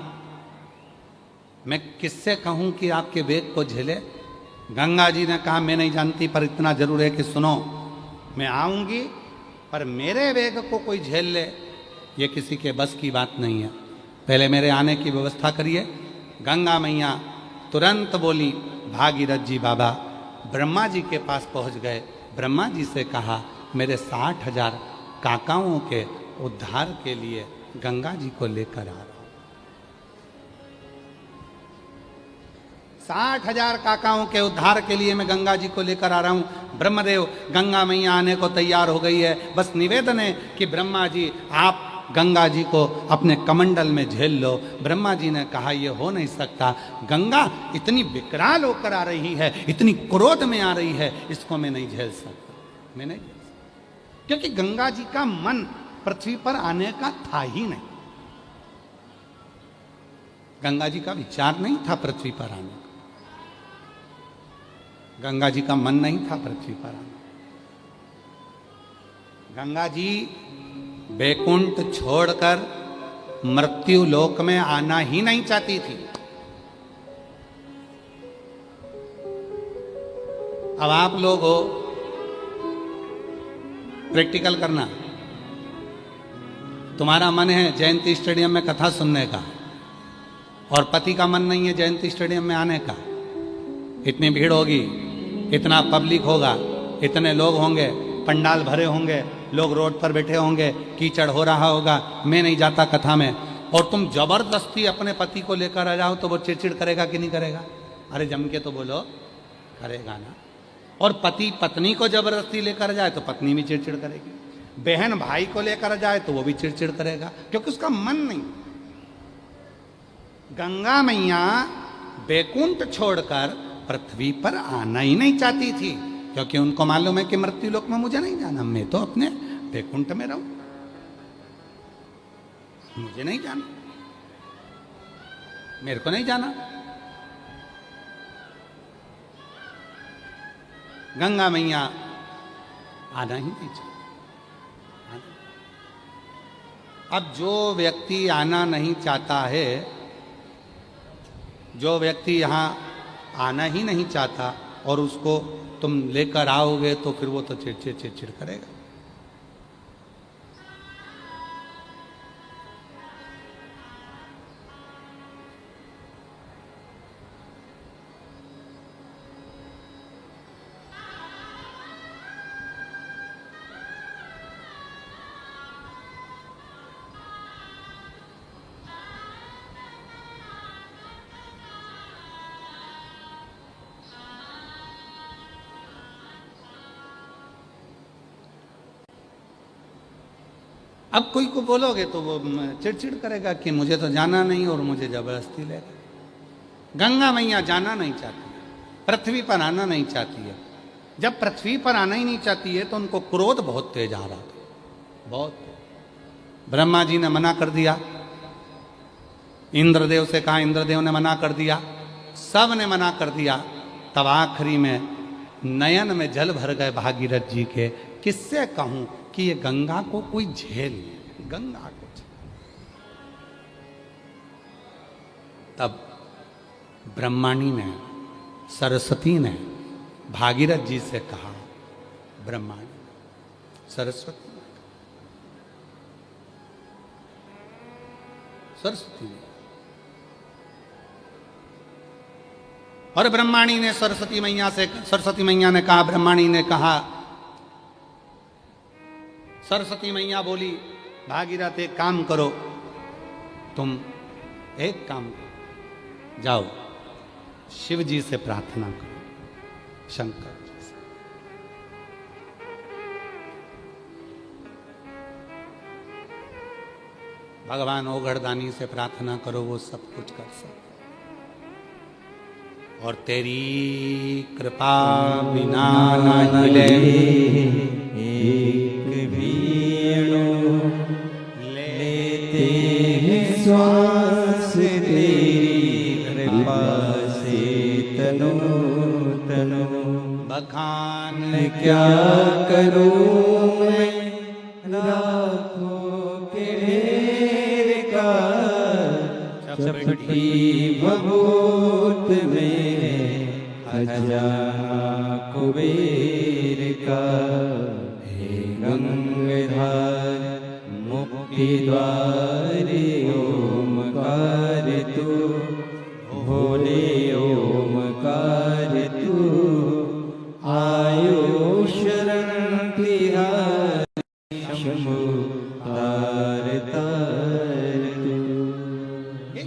मैं किससे कहूं कि आपके वेग को झेले। गंगा जी ने कहा मैं नहीं जानती, पर इतना जरूर है कि सुनो, मैं आऊंगी पर मेरे वेग को कोई झेल ले ये किसी के बस की बात नहीं है, पहले मेरे आने की व्यवस्था करिए। गंगा मैया तुरंत बोली, भागीरथ जी बाबा ब्रह्मा जी के पास पहुंच गए, ब्रह्मा जी से कहा मेरे 60,000 काकाओं के उद्धार के लिए गंगा जी को लेकर आ रहा हूं। 60,000 काकाओं के उद्धार के लिए मैं गंगा जी को लेकर आ रहा हूं। ब्रह्मदेव गंगा मैया आने को तैयार हो गई है, बस निवेदन है कि ब्रह्मा जी आप गंगा जी को अपने कमंडल में झेल लो। ब्रह्मा जी ने कहा यह हो नहीं सकता, गंगा इतनी विकराल होकर आ रही है, इतनी क्रोध में आ रही है, इसको मैं नहीं झेल सकता, मैं नहीं झेल सकता, क्योंकि गंगा जी का मन पृथ्वी पर आने का था ही नहीं, गंगा जी का विचार नहीं था पृथ्वी पर आने का, गंगा जी का मन नहीं था पृथ्वी पर आने। गंगा जी बैकुंठ छोड़कर मृत्यु लोक में आना ही नहीं चाहती थी। अब आप लोग हो, प्रैक्टिकल करना, तुम्हारा मन है जयंती स्टेडियम में कथा सुनने का और पति का मन नहीं है जयंती स्टेडियम में आने का। इतनी भीड़ होगी, इतना पब्लिक होगा, इतने लोग होंगे, पंडाल भरे होंगे, लोग रोड पर बैठे होंगे, कीचड़ हो रहा होगा, मैं नहीं जाता कथा में, और तुम जबरदस्ती अपने पति को लेकर आ जाओ तो वो चिड़चिड़ करेगा कि नहीं करेगा? अरे जम के तो बोलो, करेगा ना। और पति पत्नी को जबरदस्ती लेकर जाए तो पत्नी भी चिड़चिड़ करेगी, बहन भाई को लेकर जाए तो वो भी चिड़चिड़ करेगा, क्योंकि उसका मन नहीं। गंगा मैया बैकुंठ छोड़कर पृथ्वी पर आना ही नहीं चाहती थी, क्योंकि उनको मालूम है कि मृत्यु लोक में मुझे नहीं जाना, मैं तो अपने बैकुंठ में रहूं, मुझे नहीं जाना, मेरे को नहीं जाना। गंगा मैया आना ही नहीं चाहती। अब जो व्यक्ति आना नहीं चाहता है, जो व्यक्ति यहां आना ही नहीं चाहता और उसको तुम लेकर आओगे तो फिर वो तो चिड़चिड़ करेगा। अब कोई को बोलोगे तो वो चिड़चिड़ करेगा कि मुझे तो जाना नहीं और मुझे जबरदस्ती ले गए। गंगा मैया जाना नहीं चाहती, पृथ्वी पर आना नहीं चाहती है। जब पृथ्वी पर आना ही नहीं चाहती है तो उनको क्रोध बहुत तेज आ रहा था, बहुत। ब्रह्मा जी ने मना कर दिया, इंद्रदेव से कहा, इंद्रदेव ने मना कर दिया, सब ने मना कर दिया। तब आखिरी में नयन में जल भर गए भागीरथ जी के, किससे कहूं कि ये गंगा को कोई झेल, गंगा को झेल। तब ब्रह्माणी ने, सरस्वती ने भागीरथ जी से कहा ब्रह्मा ने, सरस्वती सरस्वती और ब्रह्माणी ने सरस्वती मैया ने कहा, ब्रह्माणी ने कहा, सरस्वती मैया बोली भागीरथ एक काम करो, तुम एक काम करो, जाओ शिव जी से प्रार्थना करो, शंकर जी से। भगवान ओघड़दानी से प्रार्थना करो, वो सब कुछ कर सकते, और तेरी कृपा बिना न हिले एक भी अणु लेते हैं श्वास, तेरी कृपा से तनो तनो। बखान क्या करूं मैं लाखों के ढेर का, चपटी भभूत में खजाना कुबेर का। हे गंगाधर मुक्ति द्वार ओमकार तू, भोले ओमकार तू, आयो शरण तिहारी शंभु तार तार तू।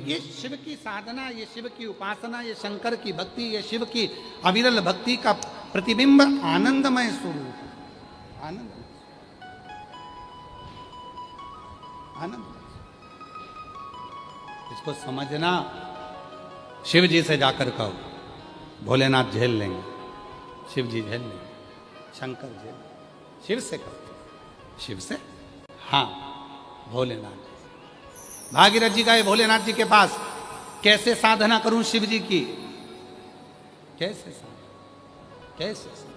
ये शिव की साधना, ये शिव की उपासना, ये शंकर की भक्ति, ये शिव की अविरल भक्ति का प्रतिबिंब आनंदमय स्वरूप, आनंद आनंद। इसको समझना, शिव जी से जाकर कहो, भोलेनाथ झेल लेंगे, शिव जी झेल लेंगे, शंकर झेल लेंगे। शिव से कहो, शिव से, हाँ भोलेनाथ। भागीरथ जी गए भोलेनाथ जी के पास, कैसे साधना करूं शिव जी की, कैसे साधना, कैसे साधना?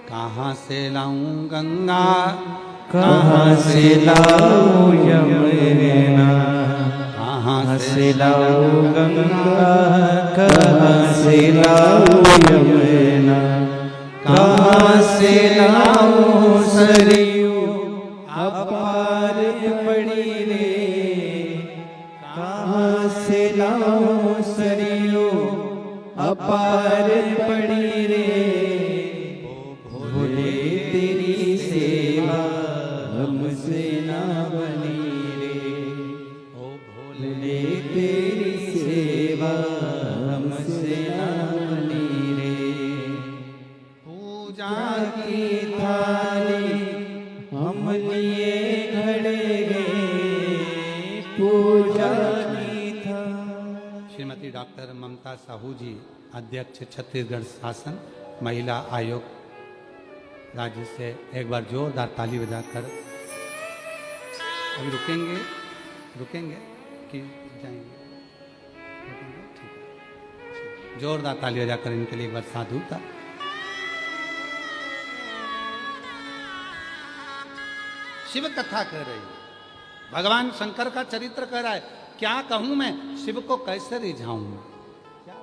कहां से लाऊं गंगा, कहाँ से लाऊं यमुना, कहाँ से लाऊं गंगा, कहाँ से लाऊं यमुना, कहाँ से लाऊं सरयू अपार पड़ी रे, कहाँ से लाऊं सरयू अपार पड़ी रे। भोले तेरी सेवा हमसे ना बनी रे, ओ भोले भोले तेरी सेवा हमसे ना बनी रे। पूजा की थाली हम लिए खड़े गए, पूजा की थाली। श्रीमती डॉक्टर ममता साहू जी, अध्यक्ष छत्तीसगढ़ शासन महिला आयोग राज्य से, एक बार जोरदार ताली बजाकर, अभी रुकेंगे रुकेंगे कि जाएंगे, रुकेंगे, ठीक है, जोरदार ताली बजाकर इनके लिए एक बार साधुता। शिव कथा कह रही है, भगवान शंकर का चरित्र कह रहा है, क्या कहूं मैं, शिव को कैसे रिझाऊं मैं, क्या?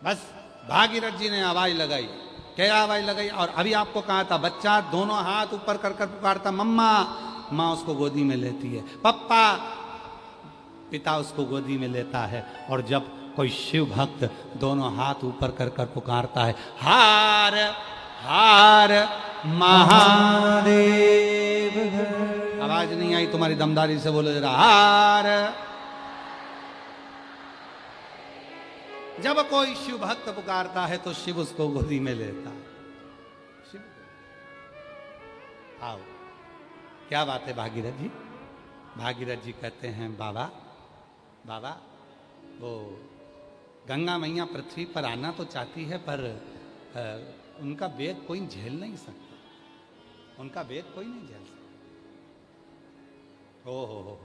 बस भागीरथ जी ने आवाज लगाई, क्या आवाज लगाई? और अभी आपको कहा था, बच्चा दोनों हाथ ऊपर कर कर पुकारता मम्मा, माँ उसको गोदी में लेती है, पप्पा, पिता उसको गोदी में लेता है, और जब कोई शिव भक्त दोनों हाथ ऊपर कर कर पुकारता है, हार हार महादेव, आवाज नहीं आई तुम्हारी दमदारी से बोलो जरा, हार। जब कोई शिव भक्त पुकारता है तो शिव उसको गोदी में लेता है। शिव, आओ, क्या बात है भागीरथ जी? भागीरथ जी कहते हैं, बाबा बाबा, वो गंगा मैया पृथ्वी पर आना तो चाहती है, पर उनका वेग कोई झेल नहीं सकता, उनका वेग कोई नहीं झेल सकता। ओ हो,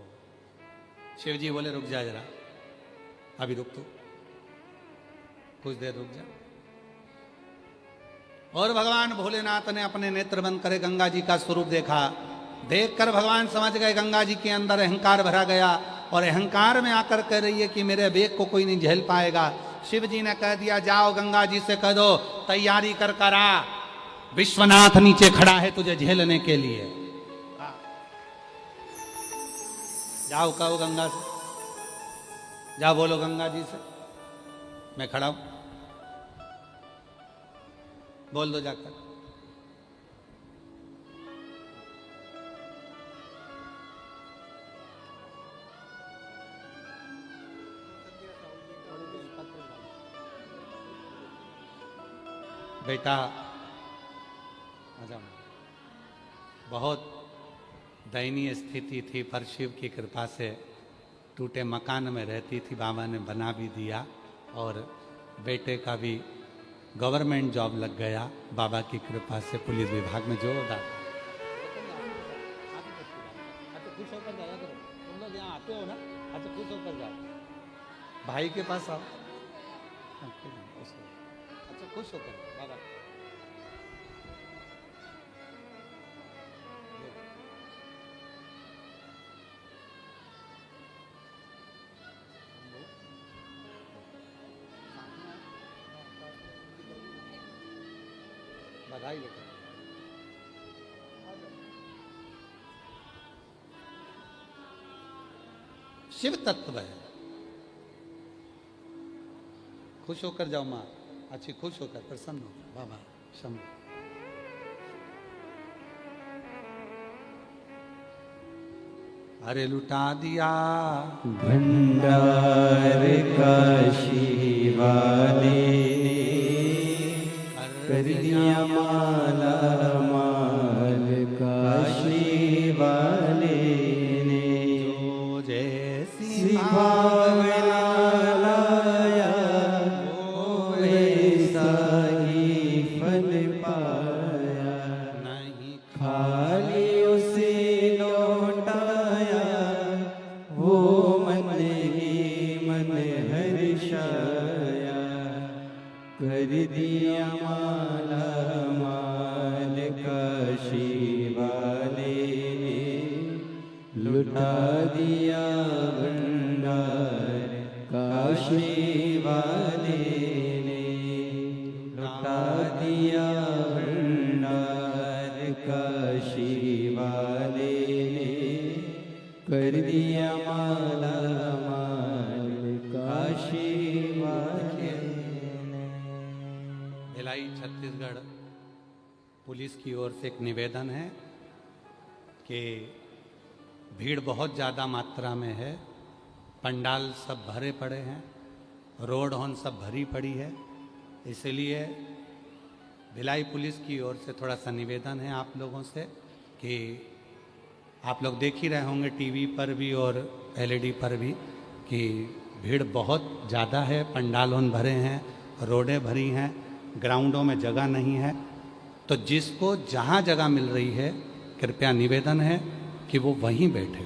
शिव जी बोले रुक जा जरा, अभी रुक, तो कुछ देर रुक जा। और भगवान भोलेनाथ ने अपने नेत्र बंद करे गंगा जी का स्वरूप देखा, देखकर भगवान समझ गए गंगा जी के अंदर अहंकार भरा गया, और अहंकार में आकर कह रही है कि मेरे वेग को कोई नहीं झेल पाएगा। शिव जी ने कह दिया जाओ गंगा जी से कह दो तैयारी कर कर आ, विश्वनाथ नीचे खड़ा है तुझे झेलने के लिए। जाओ कहो गंगा से, जाओ बोलो गंगा जी से मैं खड़ा हूं, बोल दो जाकर। बेटा बहुत दयनीय स्थिति थी, पर शिव की कृपा से टूटे मकान में रहती थी, बाबा ने बना भी दिया और बेटे का भी गवर्नमेंट जॉब लग गया बाबा की कृपा से, पुलिस विभाग में जोरदार। अच्छा खुश होकर जाया करो, तुम लोग यहाँ आते हो ना, अच्छा खुश होकर जाओ, भाई के पास आओ, अच्छा खुश होकर बाबा। बधाई लेकर शिव तत्व है, खुश होकर जाओ माँ, अच्छी खुश होकर प्रसन्न हो बाबा शंभु। अरे लुटा दिया भंडार काशी वाले, कर दिया माला माल काशी वाले ने, जो जैसी भावना लाया वो वैसा ही फल पाया, नहीं खाली उसे लौटाया वो मन ही मन हर्षाया, कर दिया माला माल काशी वाले ने, लुटा दिया भंडार काशी वाले ने, लुटा दिया भंडार काशी वाले ने, कर दिया माला माल काशी वाले ने। भिलाई छत्तीसगढ़ पुलिस की ओर से एक निवेदन है कि भीड़ बहुत ज़्यादा मात्रा में है, पंडाल सब भरे पड़े हैं, रोड होन सब भरी पड़ी है, इसलिए भिलाई पुलिस की ओर से थोड़ा सा निवेदन है आप लोगों से कि आप लोग देख ही रहे होंगे टीवी पर भी और एलईडी पर भी कि भीड़ बहुत ज़्यादा है, पंडाल होन भरे हैं, रोडें भरी हैं, ग्राउंडों में जगह नहीं है। तो जिसको जहाँ जगह मिल रही है कृपया निवेदन है कि वो वहीं बैठे,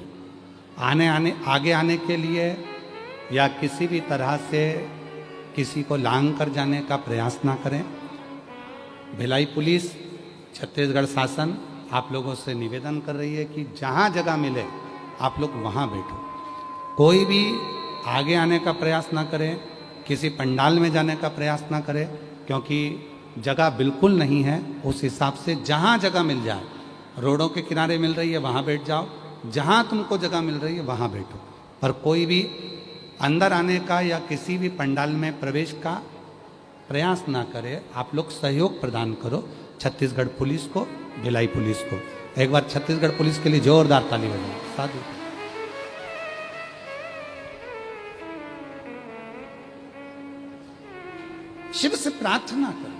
आगे आने के लिए या किसी भी तरह से किसी को लांग कर जाने का प्रयास ना करें। भिलाई पुलिस छत्तीसगढ़ शासन आप लोगों से निवेदन कर रही है कि जहाँ जगह मिले आप लोग वहाँ बैठो, कोई भी आगे आने का प्रयास ना करें, किसी पंडाल में जाने का प्रयास ना करें, क्योंकि जगह बिल्कुल नहीं है। उस हिसाब से जहाँ जगह मिल जाए, रोडों के किनारे मिल रही है वहाँ बैठ जाओ, जहाँ तुमको जगह मिल रही है वहाँ बैठो, पर कोई भी अंदर आने का या किसी भी पंडाल में प्रवेश का प्रयास ना करे। आप लोग सहयोग प्रदान करो छत्तीसगढ़ पुलिस को, भिलाई पुलिस को। एक बार छत्तीसगढ़ पुलिस के लिए जोरदार ताली बजाओ। साधु शिव से प्रार्थना करो,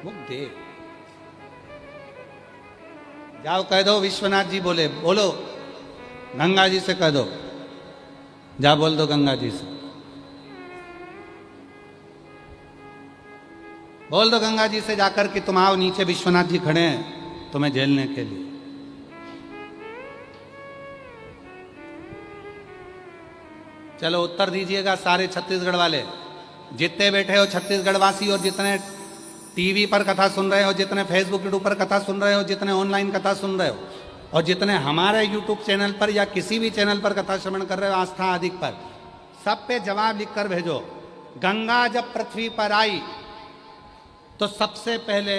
वो दे। जाओ कह दो विश्वनाथ जी बोले, बोलो गंगा जी से कह दो, जा बोल दो गंगा जी से, बोल दो गंगा जी से जाकर कि तुम आओ नीचे, विश्वनाथ जी खड़े हैं तुम्हें झेलने के लिए। चलो उत्तर दीजिएगा सारे छत्तीसगढ़ वाले, जितने बैठे हो छत्तीसगढ़ वासी और जितने टीवी पर कथा सुन रहे हो, जितने फेसबुक यूट्यूब पर कथा सुन रहे हो, जितने ऑनलाइन कथा सुन रहे हो, और जितने हमारे YouTube चैनल पर या किसी भी चैनल पर कथा श्रवण कर रहे हो आस्था आदि पर, सब पे जवाब लिखकर भेजो। गंगा जब पृथ्वी पर आई तो सबसे पहले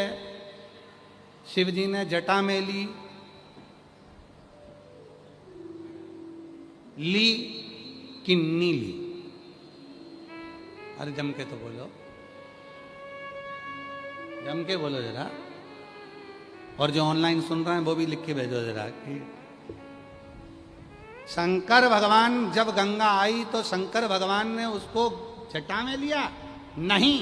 शिव जी ने जटा में ली कि नी ली? अरे जम के तो बोलो, जम के बोलो जरा। और जो ऑनलाइन सुन रहे हैं वो भी लिख के भेजो जरा कि शंकर भगवान जब गंगा आई तो शंकर भगवान ने उसको जटा में लिया? नहीं।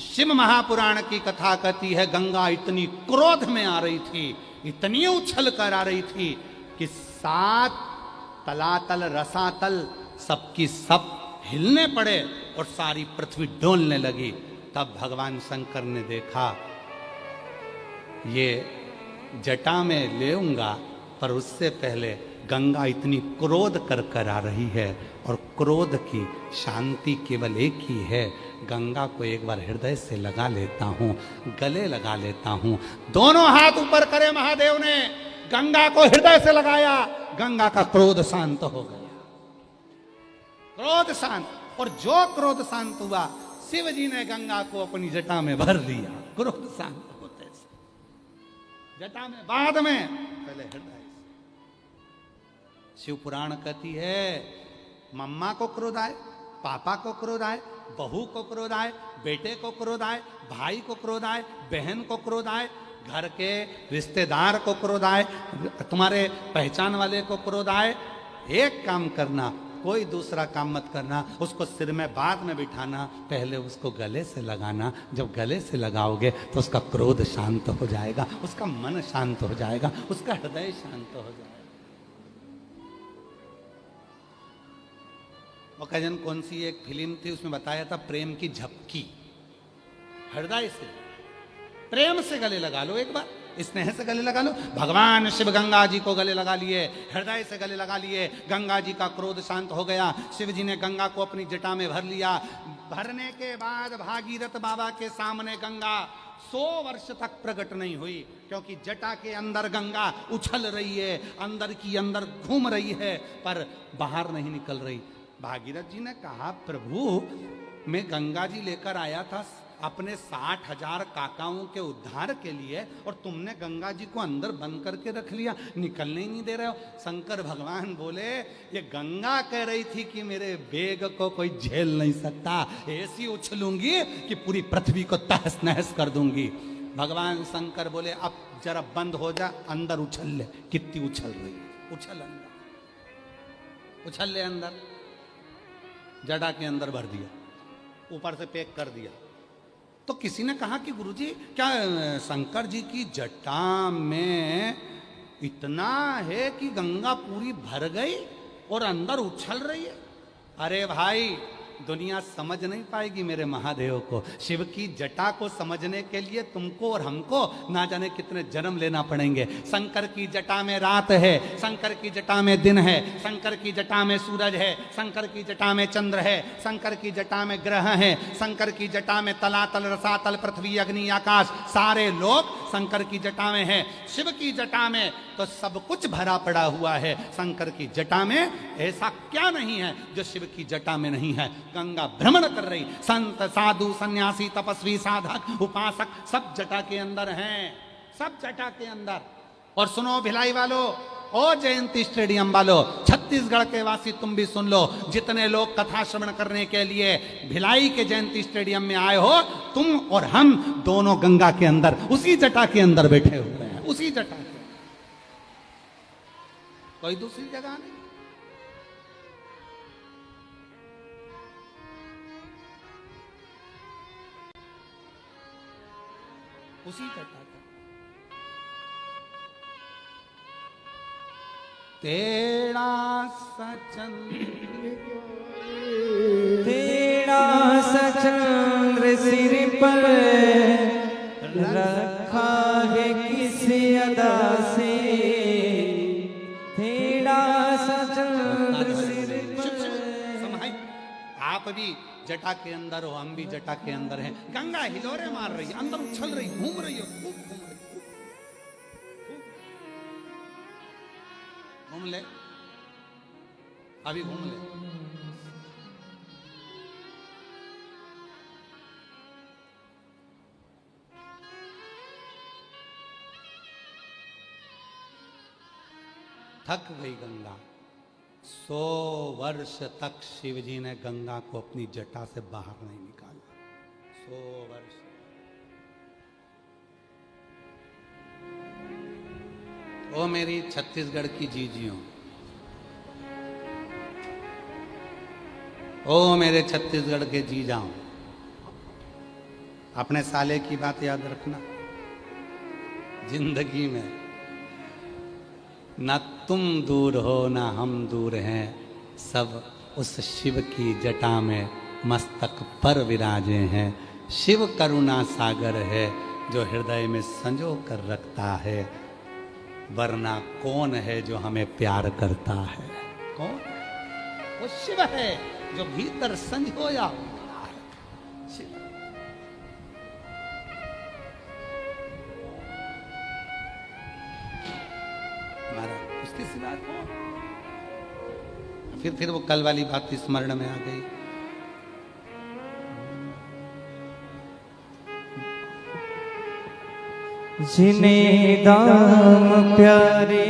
शिव महापुराण की कथा कहती है गंगा इतनी क्रोध में आ रही थी, इतनी उछल कर आ रही थी कि 7 तलातल रसातल सबकी सब हिलने पड़े और सारी पृथ्वी डोलने लगी। तब भगवान शंकर ने देखा ये जटा में लेऊंगा, पर उससे पहले गंगा इतनी क्रोध कर आ रही है और क्रोध की शांति केवल एक ही है। गंगा को एक बार हृदय से लगा लेता हूं, गले लगा लेता हूं। दोनों हाथ ऊपर करे महादेव ने, गंगा को हृदय से लगाया, गंगा का क्रोध शांत हो गया। क्रोध शांत, और जो क्रोध शांत हुआ शिव जी ने गंगा को अपनी जटा में भर लिया। क्रोध शांत होते से जटा में, बाद में पहले हृदय। शिव पुराण कहती है मम्मा को क्रोध आए, पापा को क्रोध आए, बहू को क्रोध आए, बेटे को क्रोध आए, भाई को क्रोध आए, बहन को क्रोध आए, घर के रिश्तेदार को क्रोध आए, तुम्हारे पहचान वाले को क्रोध आए, एक काम करना, कोई दूसरा काम मत करना, उसको सिर में बाद में बिठाना, पहले उसको गले से लगाना। जब गले से लगाओगे तो उसका क्रोध शांत हो जाएगा, उसका मन शांत हो जाएगा, उसका हृदय शांत हो जाएगा। ओकेजन कौन सी एक फिल्म थी, उसमें बताया था प्रेम की झपकी। हृदय से प्रेम से गले लगा लो, एक बार स्नेह से गले लगा लो। भगवान शिव गंगा जी को गले लगा लिए, हृदय से गले लगा लिए, गंगा जी का क्रोध शांत हो गया। शिव जी ने गंगा को अपनी जटा में भर लिया। भरने के बाद भागीरथ बाबा के सामने गंगा 100 वर्ष तक प्रकट नहीं हुई, क्योंकि जटा के अंदर गंगा उछल रही है, अंदर की अंदर घूम रही है, पर बाहर नहीं निकल रही। भागीरथ जी ने कहा प्रभु मैं गंगा जी लेकर आया था अपने 60,000 काकाओं के उद्धार के लिए, और तुमने गंगा जी को अंदर बंद करके रख लिया, निकलने ही नहीं दे रहे हो। शंकर भगवान बोले ये गंगा कह रही थी कि मेरे वेग को कोई झेल नहीं सकता, ऐसी उछलूंगी कि पूरी पृथ्वी को तहस नहस कर दूंगी। भगवान शंकर बोले अब जरा बंद हो जा, अंदर उछल ले। कितनी उछल रही है, उछल अंदर, उछल ले अंदर। जटा के अंदर भर दिया, ऊपर से पैक कर दिया। तो किसी ने कहा कि गुरुजी क्या शंकर जी की जटा में इतना है कि गंगा पूरी भर गई और अंदर उछल रही है? अरे भाई दुनिया समझ नहीं पाएगी मेरे महादेव को। शिव की जटा को समझने के लिए तुमको और हमको ना जाने कितने जन्म लेना पड़ेंगे। शंकर की जटा में रात है, शंकर की जटा में दिन है, शंकर की जटा में सूरज है, शंकर की जटा में चंद्र है, शंकर की जटा में ग्रह है, शंकर की जटा में तलातल रसातल पृथ्वी अग्नि आकाश सारे लोग शंकर की जटा में है। शिव की जटा में तो सब कुछ भरा पड़ा हुआ है, शंकर की जटा में ऐसा क्या नहीं है जो शिव की जटा में नहीं है। गंगा भ्रमण कर रही, संत साधु सन्यासी तपस्वी साधक उपासक सब जटा के अंदर हैं, सब जटा के अंदर। और सुनो भिलाई वालों, ओ जयंती स्टेडियम वालों, छत्तीसगढ़ के वासी तुम भी सुन लो, जितने लोग कथा श्रवण करने के लिए भिलाई के जयंती स्टेडियम में आए हो, तुम और हम दोनों गंगा के अंदर उसी जटा के अंदर बैठे हुए हैं, उसी जटा के, कोई दूसरी जगह नहीं। उसी जटा का। तेरा सचंद्र सिर पर रखा है किस अदा से, तेरा सचंद्र सिर पर। आप भी जटा के अंदर हो, हम भी जटा के अंदर हैं। गंगा हिलोरे मार रही है, अंदर उछल रही, घूम रही है, खूब घूम रही, घूम ले, अभी घूम ले। थक गई गंगा। 100 वर्ष तक शिव जी ने गंगा को अपनी जटा से बाहर नहीं निकाला। 100 वर्ष। ओ मेरी छत्तीसगढ़ की जीजियों, ओ मेरे छत्तीसगढ़ के जीजाओं, अपने साले की बात याद रखना। जिंदगी में ना तुम दूर हो ना हम दूर हैं, सब उस शिव की जटा में मस्तक पर विराजे हैं। शिव करुणा सागर है जो हृदय में संजो कर रखता है, वरना कौन है जो हमें प्यार करता है? कौन? वो शिव है जो भीतर संजोया हुआ है। शिव। महाराज उसके सिवा कौन? फिर वो कल वाली बात स्मरण में आ गई। जिन्हें दाम प्यारे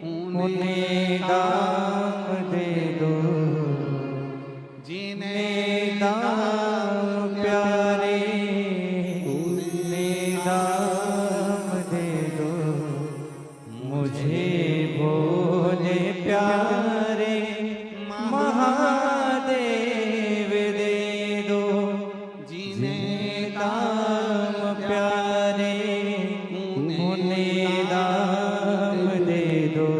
उन्हें दाम दे दो, जिन्हें दाम प्यारे उन्हें दाम दे दो, मुझे भोले प्यारे महादेव दे दो, जिन्हें दाम प्यारे उन्हें दाम दे दो,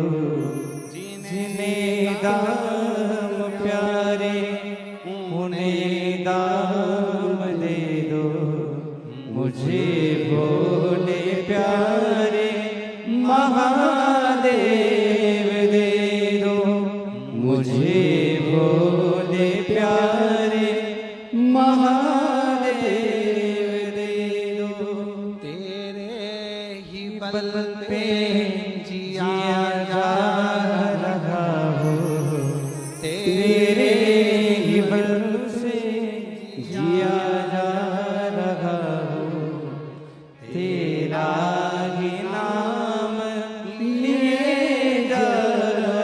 जिन्हें दाम प्यारे उन्हें दाम दे दो, मुझे भोले प्यारे महादेव दे दो, मुझे भोले प्यारे महादेव दे दो। तेरे ही बल पे जिया जा रहा हो, तेरे ही बल से जिया जा रहा हो, तेरा ही नाम लिए जा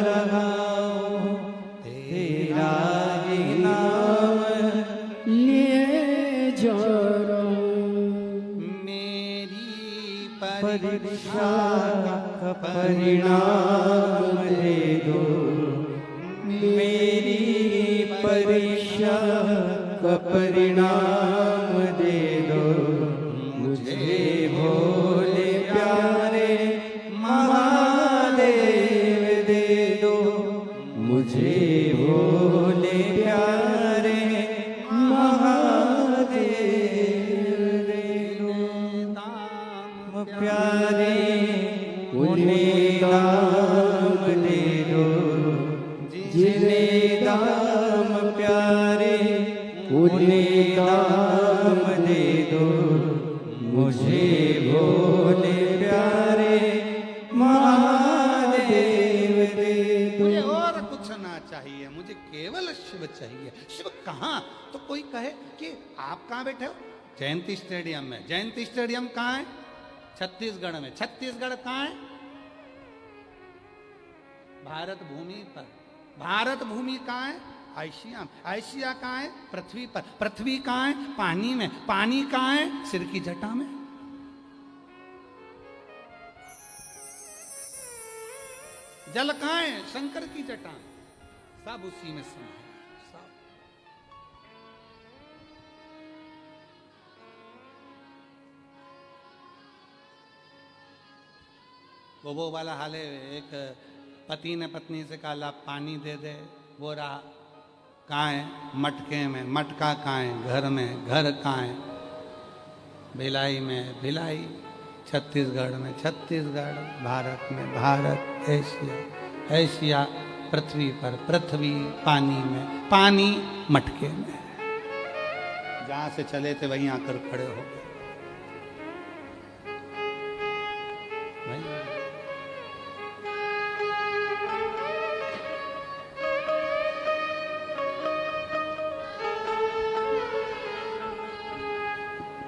रहा हो, तेरा ही नाम लिए जा रहा हूँ। मेरी परीक्षा का परिणाम दे दो, मेरी परीक्षा का परिणाम दे दो, मुझे भोले प्यारे महादेव दे दो, मुझे भोले प्यारे महादेव दे दो। दाम प्यारे उन्हें दाम दे दो, जिन्हें दाम प्यारे उन्हें दाम दे दो, मुझे भोले प्यारे महादेव दे दो। मुझे और कुछ ना चाहिए, मुझे केवल शिव चाहिए। शिव कहाँ? तो कोई कहे कि आप कहाँ बैठे हो? जयंती स्टेडियम में। जयंती स्टेडियम कहाँ है? छत्तीसगढ़ में। छत्तीसगढ़ कहाँ है? भारत भूमि पर। भारत भूमि कहाँ है? आइशिया। आइशिया कहाँ है? पृथ्वी पर। पृथ्वी कहाँ है? पानी में। पानी कहाँ है? सिर की जटा में। जल कहाँ है? शंकर की जटा में। सब उसी में समाया सब। वो वाला हाल है। एक पति ने पत्नी से कहा ला पानी दे दे, वो रहा कहाँ है? मटके में। मटका कहाँ है? घर में। घर कहाँ है? भिलाई में। भिलाई छत्तीसगढ़ में। छत्तीसगढ़ भारत में। भारत एशिया। एशिया पृथ्वी पर। पृथ्वी पानी में। पानी मटके में। जहाँ से चले थे वहीं आकर खड़े हो गए।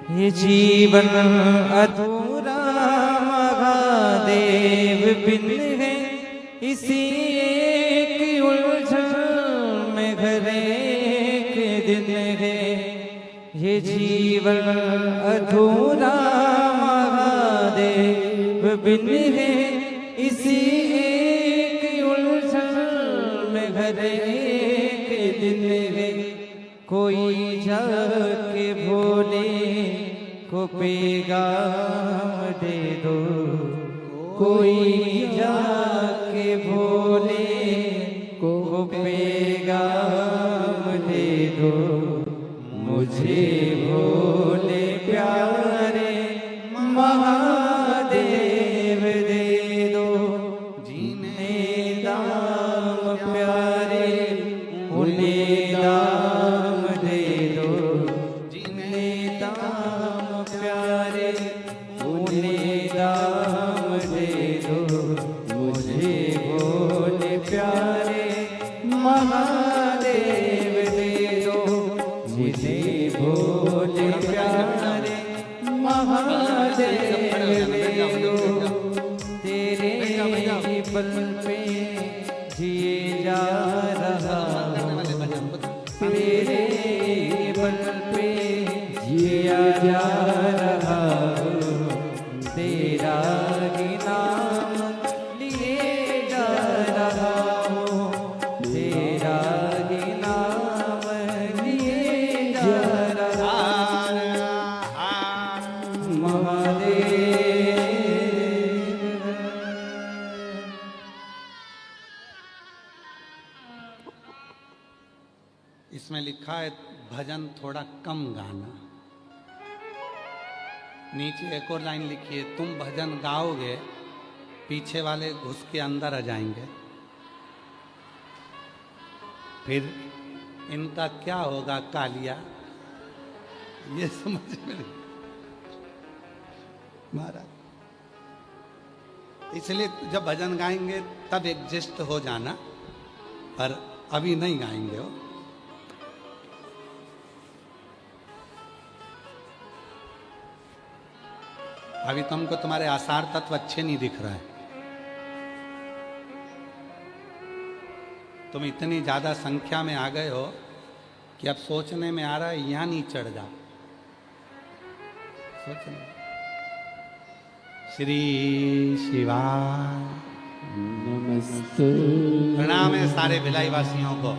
ये जीवन अधूरा महादेव बिन है, इसी एक उलझन में घर एक दिन है। ये जीवन अधूरा महादेव बिन है, इसी एक उलझन में घर एक दिन है। कोई जाके भोले को पैगाम दे दो, कोई जाके भोले को पैगाम दे दो। मुझे भोले प्यारे महादेव दे दो। जीने दाम प्यारे उन्हें दाम दे दो। जीने दाम प्यारे उन्हें दाम दे दो। मुझे भोले प्यारे महादेव दे दो। मुझे भोले प्यारे महादेव दे दो। तेरे बल पे जिए जा रहा, तेरे बल पे जिया जा रहा। तेरा ही नाम लिए जा रहा हूँ, तेरा ही नाम लिए जा रहा। महादेव इसमें लिखा है भजन थोड़ा कम गाना। नीचे एक और लाइन लिखी है, तुम भजन गाओगे पीछे वाले घुस के अंदर आ जाएंगे, फिर इनका क्या होगा कालिया, ये समझ में नहीं महाराज। इसलिए जब भजन गाएंगे तब एडजस्ट हो जाना, पर अभी नहीं गाएंगे हो। अभी तुमको तुम्हारे आसार तत्व अच्छे नहीं दिख रहा है। तुम इतनी ज्यादा संख्या में आ गए हो कि अब सोचने में आ रहा है यहां नहीं चढ़ जा। सोचने श्री शिवाय नमस्ते। प्रणाम है सारे भिलाई वासियों को।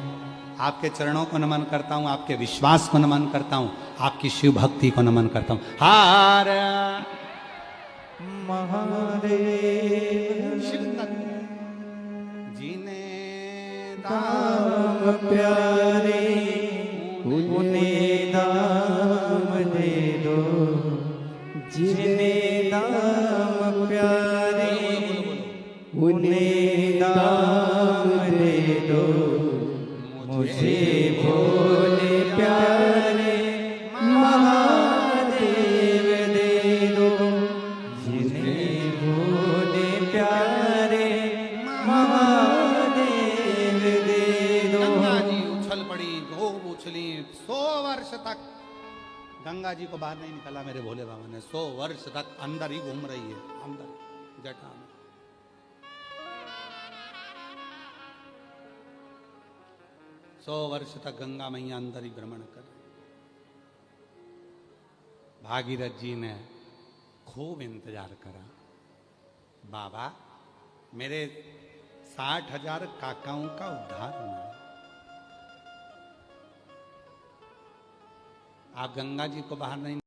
आपके चरणों को नमन करता हूं, आपके विश्वास को नमन करता हूं, आपकी शिव भक्ति को नमन करता हूं। हार महादेव शिव जीने दाम प्यारे उन्हें दाम दे दो। जिन्हें दाम प्यारे उन्हें दाम दे दो। मुझे भोले प्यारे महादेव दे दो। जिन्हें भोले प्यारे महादेव दे दो। गंगा जी उछल पड़ी, खूब उछली 100 वर्ष तक। गंगा जी को बाहर नहीं निकाला मेरे भोले बाबा ने। 100 वर्ष तक अंदर ही घूम रही है, अंदर जटा में। सौ वर्ष तक गंगा मैया अंदर ही भ्रमण कर रही। भागीरथ जी ने खूब इंतजार करा। बाबा मेरे 60,000 काकाओं का उद्धार होना है, आप गंगा जी को बाहर नहीं